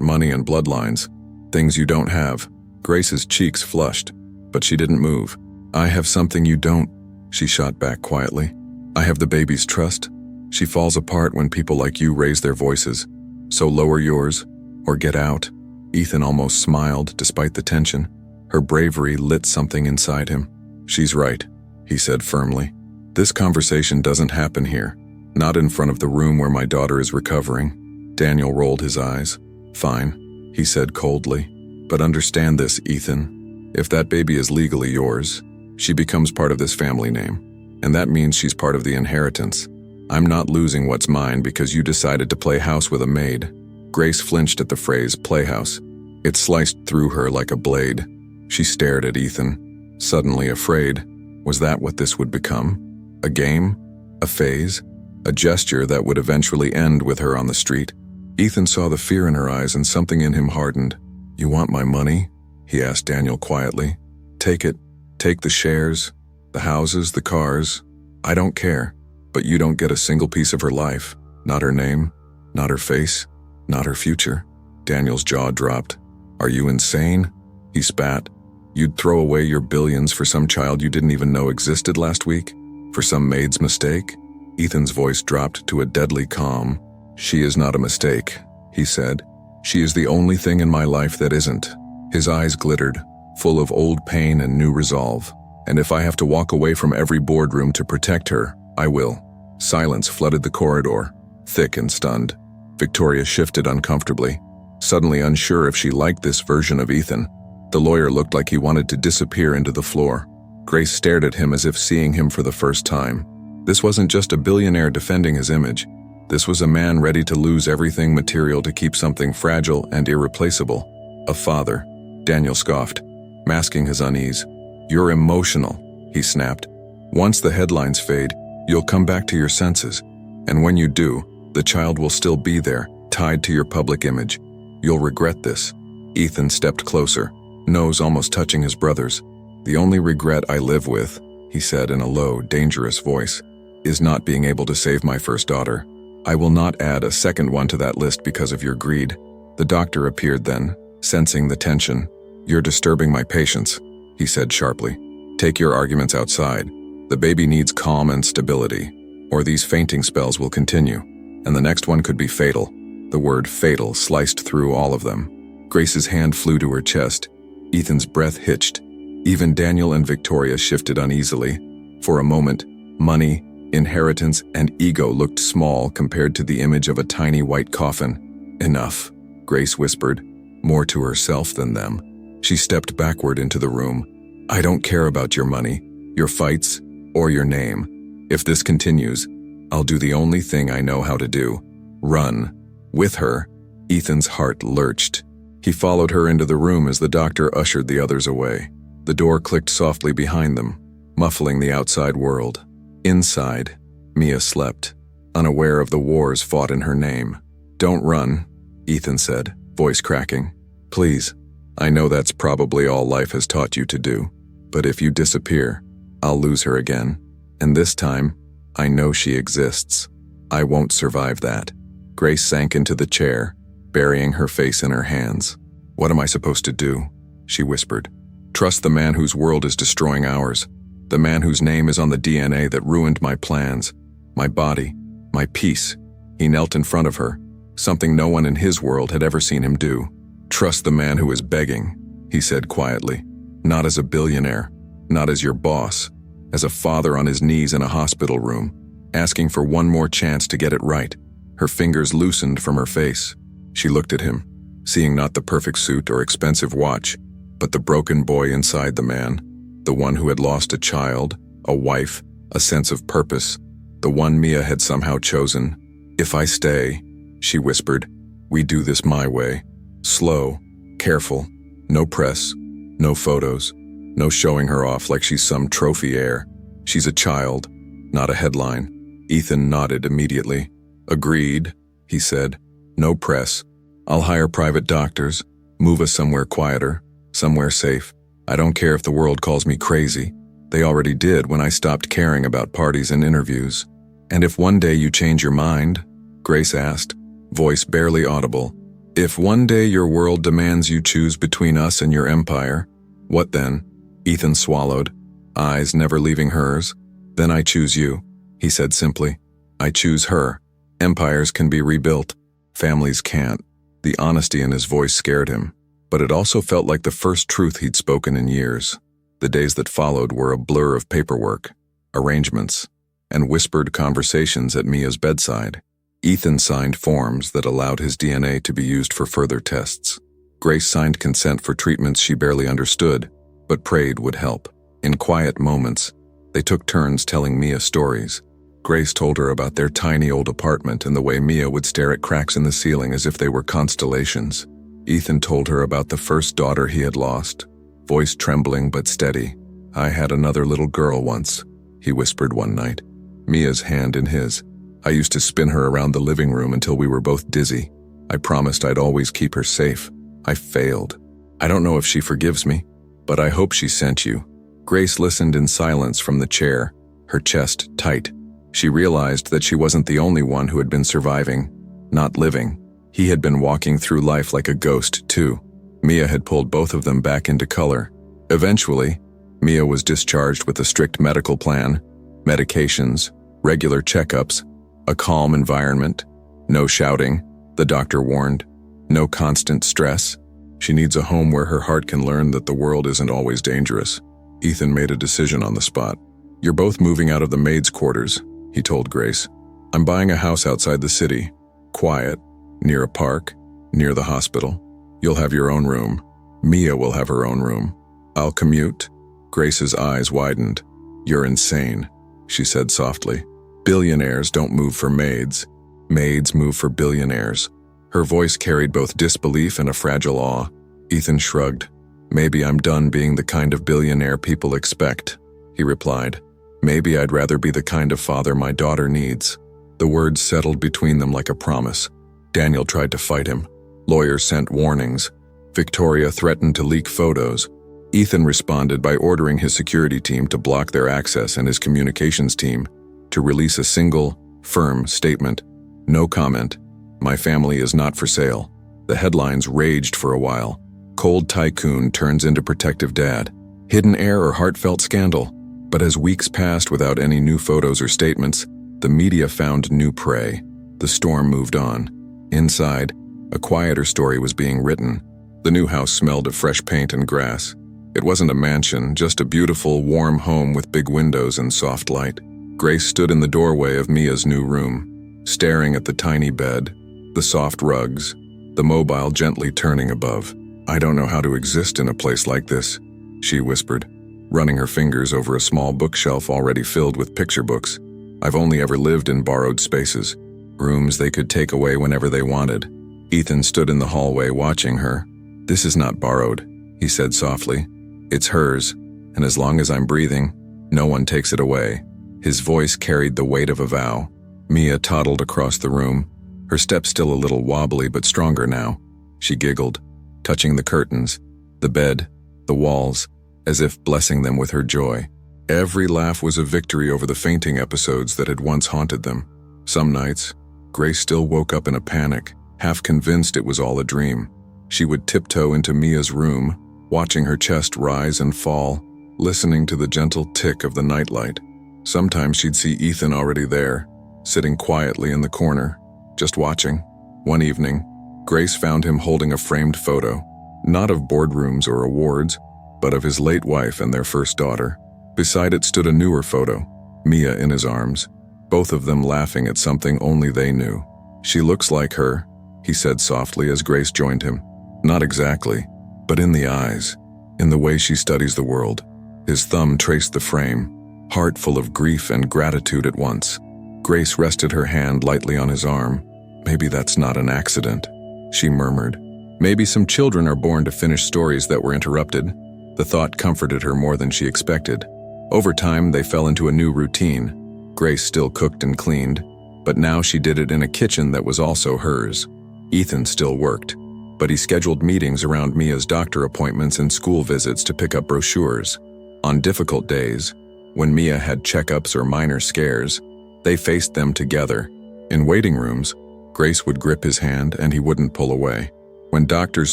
money and bloodlines, things you don't have." Grace's cheeks flushed, but she didn't move. "I have something you don't," she shot back quietly. "I have the baby's trust. She falls apart when people like you raise their voices. So lower yours, or get out." Ethan almost smiled despite the tension. Her bravery lit something inside him. "She's right," he said firmly. "This conversation doesn't happen here. Not in front of the room where my daughter is recovering." Daniel rolled his eyes. "Fine," he said coldly. "But understand this, Ethan. If that baby is legally yours, she becomes part of this family name. And that means she's part of the inheritance. I'm not losing what's mine because you decided to play house with a maid." Grace flinched at the phrase playhouse. It sliced through her like a blade. She stared at Ethan, suddenly afraid. Was that what this would become? A game? A phase? A gesture that would eventually end with her on the street? Ethan saw the fear in her eyes and something in him hardened. "You want my money?" he asked Daniel quietly. "Take it. Take the shares, the houses, the cars. I don't care. But you don't get a single piece of her life. Not her name, not her face, not her future." Daniel's jaw dropped. "Are you insane?" he spat. "You'd throw away your billions for some child you didn't even know existed last week? For some maid's mistake?" Ethan's voice dropped to a deadly calm. "She is not a mistake," he said. "She is the only thing in my life that isn't." His eyes glittered, full of old pain and new resolve. "And if I have to walk away from every boardroom to protect her, I will." Silence flooded the corridor, thick and stunned. Victoria shifted uncomfortably, suddenly unsure if she liked this version of Ethan. The lawyer looked like he wanted to disappear into the floor. Grace stared at him as if seeing him for the first time. This wasn't just a billionaire defending his image. This was a man ready to lose everything material to keep something fragile and irreplaceable. A father. Daniel scoffed, masking his unease. "You're emotional," he snapped. "Once the headlines fade, you'll come back to your senses. And when you do, the child will still be there, tied to your public image. You'll regret this." Ethan stepped closer, nose almost touching his brother's. "The only regret I live with," he said in a low, dangerous voice, "is not being able to save my first daughter. I will not add a second one to that list because of your greed." The doctor appeared then, sensing the tension. "You're disturbing my patience," he said sharply. "Take your arguments outside. The baby needs calm and stability, or these fainting spells will continue, and the next one could be fatal." The word fatal sliced through all of them. Grace's hand flew to her chest. Ethan's breath hitched. Even Daniel and Victoria shifted uneasily. For a moment, money, inheritance, and ego looked small compared to the image of a tiny white coffin. "Enough," Grace whispered, more to herself than them. She stepped backward into the room. "I don't care about your money, your fights, or your name. If this continues, I'll do the only thing I know how to do. Run." With her, Ethan's heart lurched. He followed her into the room as the doctor ushered the others away. The door clicked softly behind them, muffling the outside world. Inside, Mia slept, unaware of the wars fought in her name. "Don't run," Ethan said, voice cracking. "Please, I know that's probably all life has taught you to do, but if you disappear, I'll lose her again. And this time, I know she exists. I won't survive that." Grace sank into the chair, burying her face in her hands. "What am I supposed to do?" she whispered. "Trust the man whose world is destroying ours. The man whose name is on the DNA that ruined my plans, my body, my peace." He knelt in front of her, something no one in his world had ever seen him do. "Trust the man who is begging," he said quietly. "Not as a billionaire, not as your boss, as a father on his knees in a hospital room, asking for one more chance to get it right." Her fingers loosened from her face. She looked at him, seeing not the perfect suit or expensive watch, but the broken boy inside the man, the one who had lost a child, a wife, a sense of purpose, the one Mia had somehow chosen. "If I stay," she whispered, "we do this my way. Slow, careful, no press, no photos, no showing her off like she's some trophy heir. She's a child, not a headline." Ethan nodded immediately. "Agreed," he said. "No press. I'll hire private doctors, move us somewhere quieter, somewhere safe. I don't care if the world calls me crazy. They already did when I stopped caring about parties and interviews." "And if one day you change your mind?" Grace asked, voice barely audible. "If one day your world demands you choose between us and your empire, what then?" Ethan swallowed, eyes never leaving hers. "Then I choose you," he said simply. "I choose her. Empires can be rebuilt. Families can't." The honesty in his voice scared him, but it also felt like the first truth he'd spoken in years. The days that followed were a blur of paperwork, arrangements, and whispered conversations at Mia's bedside. Ethan signed forms that allowed his DNA to be used for further tests. Grace signed consent for treatments she barely understood, but prayed would help. In quiet moments, they took turns telling Mia stories. Grace told her about their tiny old apartment and the way Mia would stare at cracks in the ceiling as if they were constellations. Ethan told her about the first daughter he had lost, voice trembling but steady. "I had another little girl once," he whispered one night, Mia's hand in his. "I used to spin her around the living room until we were both dizzy. I promised I'd always keep her safe. I failed. I don't know if she forgives me, but I hope she sent you." Grace listened in silence from the chair, her chest tight. She realized that she wasn't the only one who had been surviving, not living. He had been walking through life like a ghost, too. Mia had pulled both of them back into color. Eventually, Mia was discharged with a strict medical plan, medications, regular checkups, a calm environment, no shouting, the doctor warned, no constant stress. She needs a home where her heart can learn that the world isn't always dangerous. Ethan made a decision on the spot. "You're both moving out of the Maid'S quarters," he told Grace. "I'm buying a house outside the city. Quiet, near a park, near the hospital. You'll have your own room. Mia will have her own room. I'll commute." Grace's eyes widened. "You're insane," she said softly. "Billionaires don't move for maids. Maids move for billionaires." Her voice carried both disbelief and a fragile awe. Ethan shrugged. "Maybe I'm done being the kind of billionaire people expect," he replied. "Maybe I'd rather be the kind of father my daughter needs." The words settled between them like a promise. Daniel tried to fight him. Lawyers sent warnings. Victoria threatened to leak photos. Ethan responded by ordering his security team to block their access and his communications team to release a single, firm statement. "No comment. My family is not for sale." The headlines raged for a while. Cold tycoon turns into protective dad. Hidden heir or heartfelt scandal. But as weeks passed without any new photos or statements, the media found new prey. The storm moved on. Inside, a quieter story was being written. The new house smelled of fresh paint and grass. It wasn't a mansion, just a beautiful, warm home with big windows and soft light. Grace stood in the doorway of Mia's new room, staring at the tiny bed, the soft rugs, the mobile gently turning above. "I don't know how to exist in a place like this," she whispered, running her fingers over a small bookshelf already filled with picture books. "I've only ever lived in borrowed spaces, rooms they could take away whenever they wanted." Ethan stood in the hallway watching her. "This is not borrowed," he said softly. "It's hers, and as long as I'm breathing, no one takes it away." His voice carried the weight of a vow. Mia toddled across the room, her step still a little wobbly but stronger now. She giggled, touching the curtains, the bed, the walls, as if blessing them with her joy. Every laugh was a victory over the fainting episodes that had once haunted them. Some nights, Grace still woke up in a panic, half convinced it was all a dream. She would tiptoe into Mia's room, watching her chest rise and fall, listening to the gentle tick of the nightlight. Sometimes she'd see Ethan already there, sitting quietly in the corner, just watching. One evening, Grace found him holding a framed photo, not of boardrooms or awards, but of his late wife and their first daughter. Beside it stood a newer photo, Mia in his arms, both of them laughing at something only they knew. "She looks like her," he said softly as Grace joined him. "Not exactly, but in the eyes, in the way she studies the world." His thumb traced the frame, heart full of grief and gratitude at once. Grace rested her hand lightly on his arm. "Maybe that's not an accident," she murmured. "Maybe some children are born to finish stories that were interrupted." The thought comforted her more than she expected. Over time, they fell into a new routine. Grace still cooked and cleaned, but now she did it in a kitchen that was also hers. Ethan still worked, but he scheduled meetings around Mia's doctor appointments and school visits to pick up brochures. On difficult days, when Mia had checkups or minor scares, They faced them together. In waiting rooms, Grace would grip his hand and he wouldn't pull away. When doctors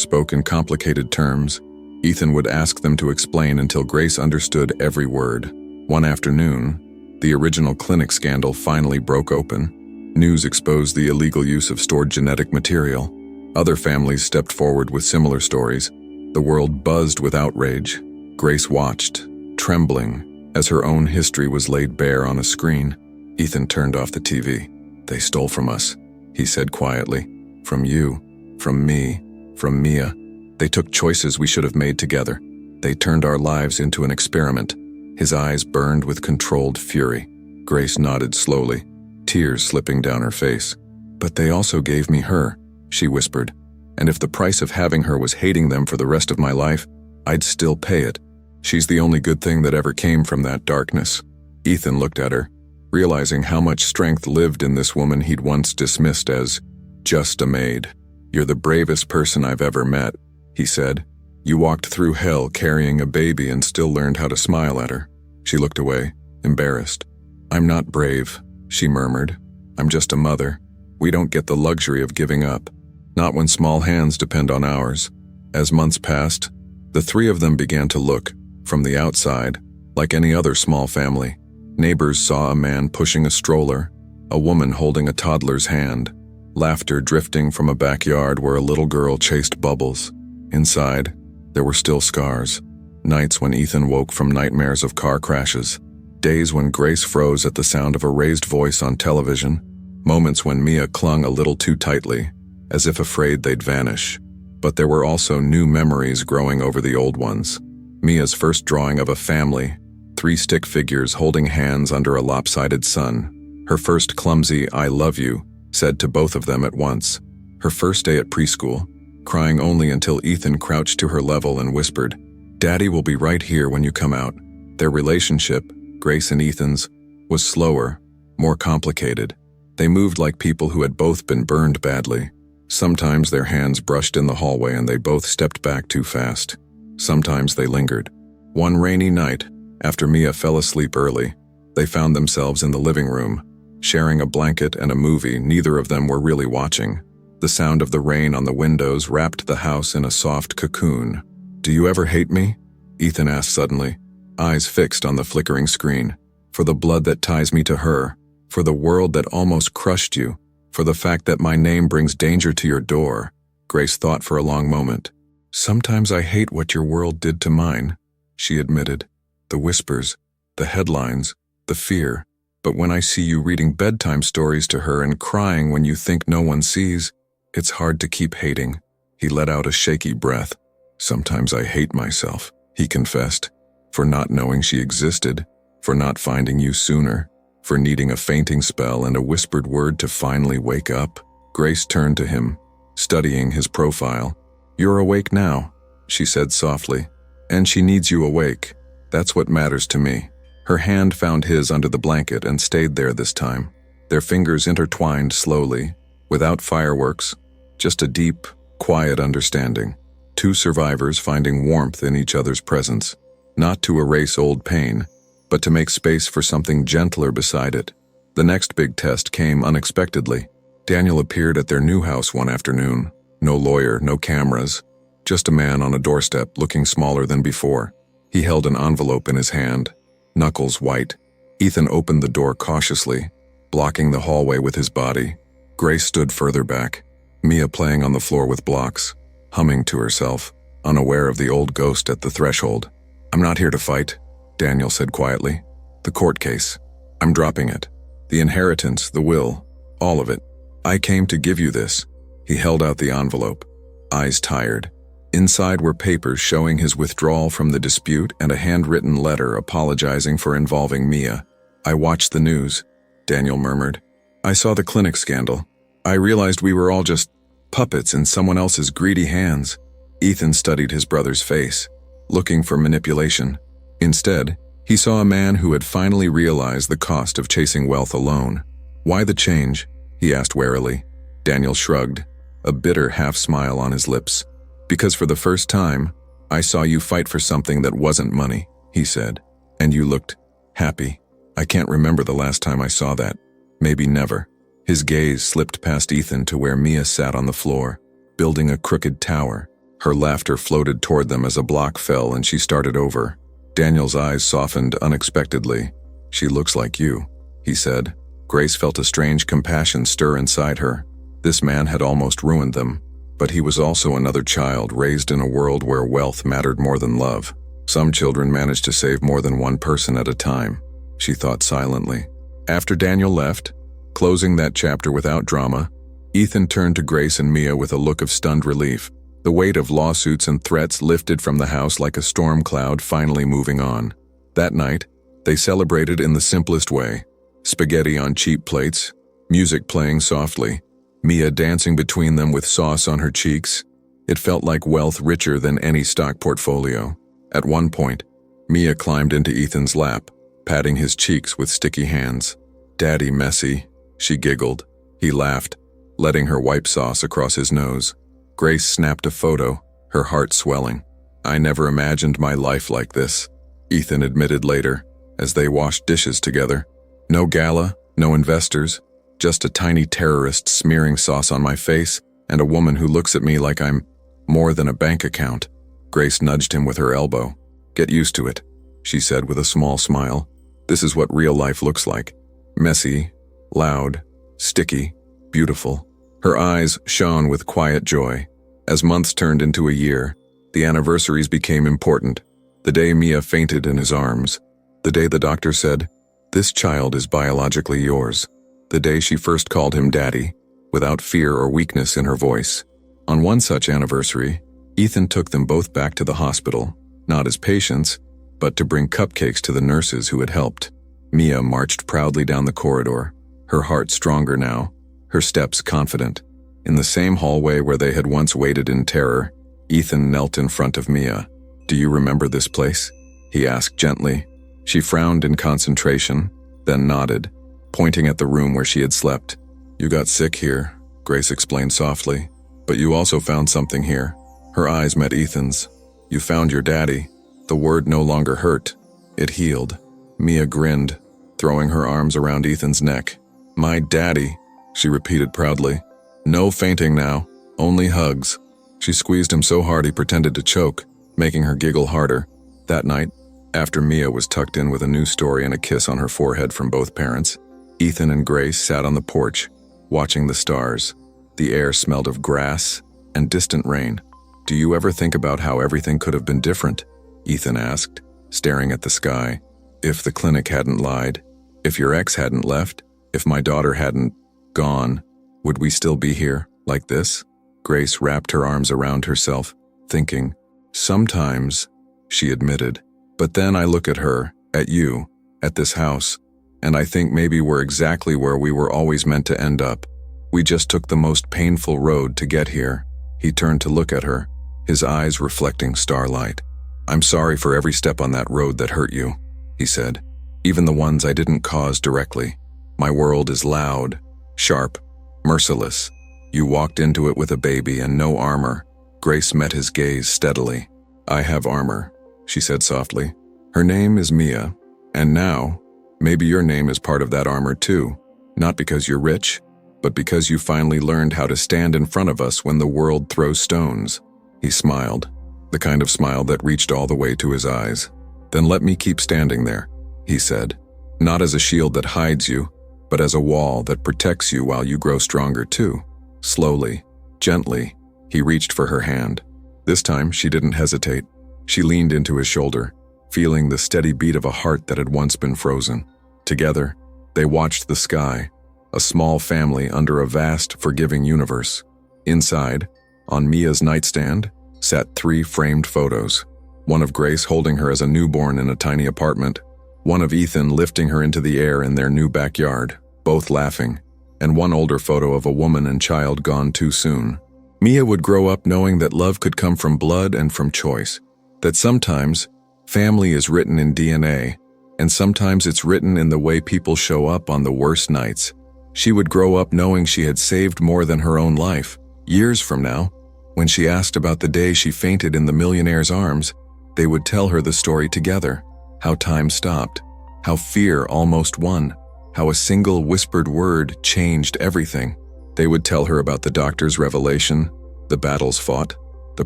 spoke in complicated terms, Ethan would ask them to explain until Grace understood every word. One afternoon, the original clinic scandal finally broke open. News exposed the illegal use of stored genetic material. Other families stepped forward with similar stories. The world buzzed with outrage. Grace watched, trembling, as her own history was laid bare on a screen. Ethan turned off the TV. "They stole from us," he said quietly. "From you, from me, from Mia. They took choices we should have made together. They turned our lives into an experiment." His eyes burned with controlled fury. Grace nodded slowly, tears slipping down her face. "But they also gave me her," she whispered. "And if the price of having her was hating them for the rest of my life, I'd still pay it. She's the only good thing that ever came from that darkness." Ethan looked at her, realizing how much strength lived in this woman he'd once dismissed as just a maid. "You're the bravest person I've ever met," he said. "You walked through hell carrying a baby and still learned how to smile at her." She looked away, embarrassed. "I'm not brave," she murmured. "I'm just a mother. We don't get the luxury of giving up. Not when small hands depend on ours." As months passed, the three of them began to look, from the outside, like any other small family. Neighbors saw a man pushing a stroller, a woman holding a toddler's hand, laughter drifting from a backyard where a little girl chased bubbles. Inside, there were still scars. Nights when Ethan woke from nightmares of car crashes. Days when Grace froze at the sound of a raised voice on television. Moments when Mia clung a little too tightly, as if afraid they'd vanish. But there were also new memories growing over the old ones. Mia's first drawing of a family, 3 stick figures holding hands under a lopsided sun. Her first clumsy "I love you" said to both of them at once. Her first day at preschool, crying only until Ethan crouched to her level and whispered, "Daddy will be right here when you come out." Their relationship, Grace and Ethan's, was slower, more complicated. They moved like people who had both been burned badly. Sometimes their hands brushed in the hallway and they both stepped back too fast. Sometimes they lingered. One rainy night, after Mia fell asleep early, they found themselves in the living room, sharing a blanket and a movie neither of them were really watching. The sound of the rain on the windows wrapped the house in a soft cocoon. "Do you ever hate me?" Ethan asked suddenly, eyes fixed on the flickering screen. "For the blood that ties me to her, for the world that almost crushed you, for the fact that my name brings danger to your door." Grace thought for a long moment. "Sometimes I hate what your world did to mine," she admitted. "The whispers, the headlines, the fear. But when I see you reading bedtime stories to her and crying when you think no one sees, it's hard to keep hating." He let out a shaky breath. "Sometimes I hate myself," he confessed, "for not knowing she existed, for not finding you sooner, for needing a fainting spell and a whispered word to finally wake up." Grace turned to him, studying his profile. "You're awake now," she said softly, "and she needs you awake. That's what matters to me." Her hand found his under the blanket and stayed there this time. Their fingers intertwined slowly, without fireworks, just a deep, quiet understanding. Two survivors finding warmth in each other's presence, not to erase old pain, but to make space for something gentler beside it. The next big test came unexpectedly. Daniel appeared at their new house one afternoon. No lawyer, no cameras, just a man on a doorstep looking smaller than before. He held an envelope in his hand, knuckles white. Ethan opened the door cautiously, blocking the hallway with his body. Grace stood further back, Mia playing on the floor with blocks, humming to herself, unaware of the old ghost at the threshold. "I'm not here to fight," Daniel said quietly. "The court case. I'm dropping it. The inheritance, the will, all of it. I came to give you this." He held out the envelope, eyes tired. Inside were papers showing his withdrawal from the dispute and a handwritten letter apologizing for involving Mia. "I watched the news," Daniel murmured. "I saw the clinic scandal. I realized we were all just puppets in someone else's greedy hands." Ethan studied his brother's face, looking for manipulation. Instead, he saw a man who had finally realized the cost of chasing wealth alone. "Why the change?" he asked warily. Daniel shrugged, a bitter half-smile on his lips. "Because for the first time, I saw you fight for something that wasn't money," he said. "And you looked happy. I can't remember the last time I saw that." Maybe never. His gaze slipped past Ethan to where Mia sat on the floor, building a crooked tower. Her laughter floated toward them as a block fell and she started over. Daniel's eyes softened unexpectedly. "She looks like you," he said. Grace felt a strange compassion stir inside her. This man had almost ruined them, but he was also another child raised in a world where wealth mattered more than love. Some children managed to save more than one person at a time, she thought silently. After Daniel left, closing that chapter without drama, Ethan turned to Grace and Mia with a look of stunned relief. The weight of lawsuits and threats lifted from the house like a storm cloud finally moving on. That night, they celebrated in the simplest way. Spaghetti on cheap plates, music playing softly, Mia dancing between them with sauce on her cheeks. It felt like wealth richer than any stock portfolio. At one point, Mia climbed into Ethan's lap, patting his cheeks with sticky hands. "Daddy messy," she giggled. He laughed, letting her wipe sauce across his nose. Grace snapped a photo, her heart swelling. "I never imagined my life like this," Ethan admitted later, as they washed dishes together. "No gala, no investors, just a tiny terrorist smearing sauce on my face and a woman who looks at me like I'm more than a bank account." Grace nudged him with her elbow. "Get used to it," she said with a small smile. "This is what real life looks like. Messy, loud, sticky, beautiful." Her eyes shone with quiet joy. As months turned into a year, the anniversaries became important. The day Mia fainted in his arms. The day the doctor said, "This child is biologically yours." The day she first called him daddy, without fear or weakness in her voice. On one such anniversary, Ethan took them both back to the hospital, not as patients, but to bring cupcakes to the nurses who had helped. Mia marched proudly down the corridor, her heart stronger now, her steps confident. In the same hallway where they had once waited in terror, Ethan knelt in front of Mia. "Do you remember this place?" he asked gently. She frowned in concentration, then nodded, pointing at the room where she had slept. "You got sick here," Grace explained softly, "but you also found something here." Her eyes met Ethan's. "You found your daddy." The word no longer hurt. It healed. Mia grinned, throwing her arms around Ethan's neck. "My daddy," she repeated proudly. "No fainting now, only hugs." She squeezed him so hard he pretended to choke, making her giggle harder. That night, after Mia was tucked in with a new story and a kiss on her forehead from both parents, Ethan and Grace sat on the porch, watching the stars. The air smelled of grass and distant rain. "Do you ever think about how everything could have been different?" Ethan asked, staring at the sky. "If the clinic hadn't lied, if your ex hadn't left, if my daughter hadn't gone, would we still be here, like this?" Grace wrapped her arms around herself, thinking. "Sometimes," she admitted. "But then I look at her, at you, at this house, and I think maybe we're exactly where we were always meant to end up. We just took the most painful road to get here." He turned to look at her, his eyes reflecting starlight. "I'm sorry for every step on that road that hurt you," he said. "Even the ones I didn't cause directly. My world is loud, sharp, merciless. You walked into it with a baby and no armor." Grace met his gaze steadily. "I have armor," she said softly. "Her name is Mia, and now, maybe your name is part of that armor too. Not because you're rich, but because you finally learned how to stand in front of us when the world throws stones." He smiled, the kind of smile that reached all the way to his eyes. "Then let me keep standing there," he said. "Not as a shield that hides you, but as a wall that protects you while you grow stronger too." Slowly, gently, he reached for her hand. This time, she didn't hesitate. She leaned into his shoulder, feeling the steady beat of a heart that had once been frozen. Together, they watched the sky, a small family under a vast, forgiving universe. Inside, on Mia's nightstand, sat 3 framed photos. One of Grace holding her as a newborn in a tiny apartment, one of Ethan lifting her into the air in their new backyard, both laughing, and one older photo of a woman and child gone too soon. Mia would grow up knowing that love could come from blood and from choice, that sometimes family is written in DNA, and sometimes it's written in the way people show up on the worst nights. She would grow up knowing she had saved more than her own life. Years from now, when she asked about the day she fainted in the Millionaire's arms, they would tell her the story together, how time stopped, how fear almost won, how a single whispered word changed everything. They would tell her about the doctor's revelation, the battles fought, the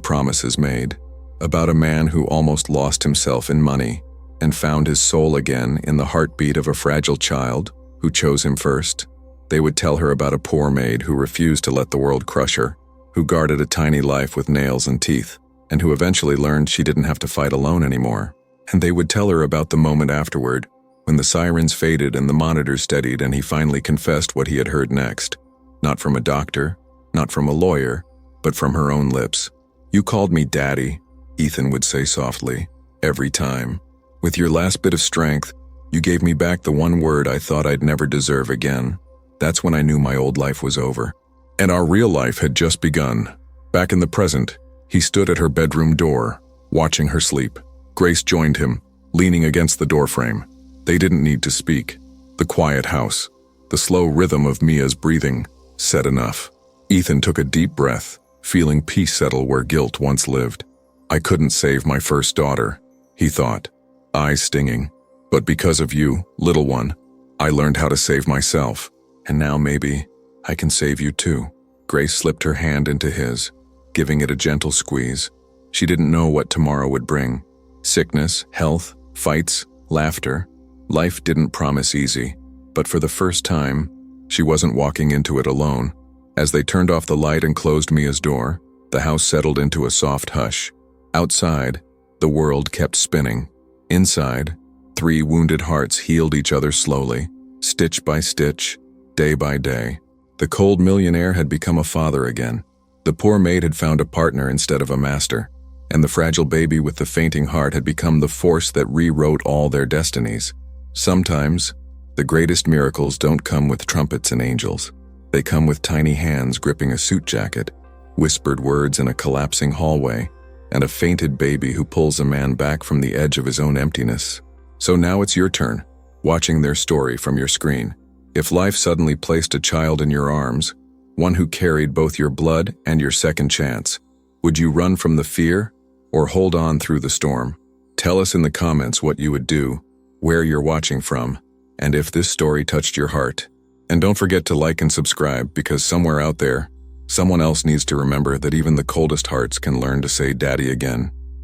promises made, about a man who almost lost himself in money and found his soul again in the heartbeat of a fragile child who chose him first. They would tell her about a poor maid who refused to let the world crush her, who guarded a tiny life with nails and teeth, and who eventually learned she didn't have to fight alone anymore. And they would tell her about the moment afterward, when the sirens faded and the monitors steadied and he finally confessed what he had heard next. Not from a doctor, not from a lawyer, but from her own lips. "You called me Daddy," Ethan would say softly, every time. "With your last bit of strength, you gave me back the one word I thought I'd never deserve again." That's when I knew my old life was over. And our real life had just begun. Back in the present, he stood at her bedroom door, watching her sleep. Grace joined him, leaning against the doorframe. They didn't need to speak. The quiet house, the slow rhythm of Mia's breathing, said enough. Ethan took a deep breath, feeling peace settle where guilt once lived. "I couldn't save my first daughter," he thought, eyes stinging. "But because of you, little one, I learned how to save myself. And now maybe I can save you too." Grace slipped her hand into his, giving it a gentle squeeze. She didn't know what tomorrow would bring. Sickness, health, fights, laughter. Life didn't promise easy, but for the first time, she wasn't walking into it alone. As they turned off the light and closed Mia's door, the house settled into a soft hush. Outside, the world kept spinning. Inside, 3 wounded hearts healed each other slowly, stitch by stitch, day by day. The cold millionaire had become a father again. The poor maid had found a partner instead of a master, and the fragile baby with the fainting heart had become the force that rewrote all their destinies. Sometimes, the greatest miracles don't come with trumpets and angels. They come with tiny hands gripping a suit jacket, whispered words in a collapsing hallway, and a fainted baby who pulls a man back from the edge of his own emptiness. So now it's your turn, watching their story from your screen. If life suddenly placed a child in your arms, one who carried both your blood and your second chance, would you run from the fear or hold on through the storm? Tell us in the comments what you would do, where you're watching from, and if this story touched your heart. And don't forget to like and subscribe, because somewhere out there, someone else needs to remember that even the coldest hearts can learn to say Daddy again.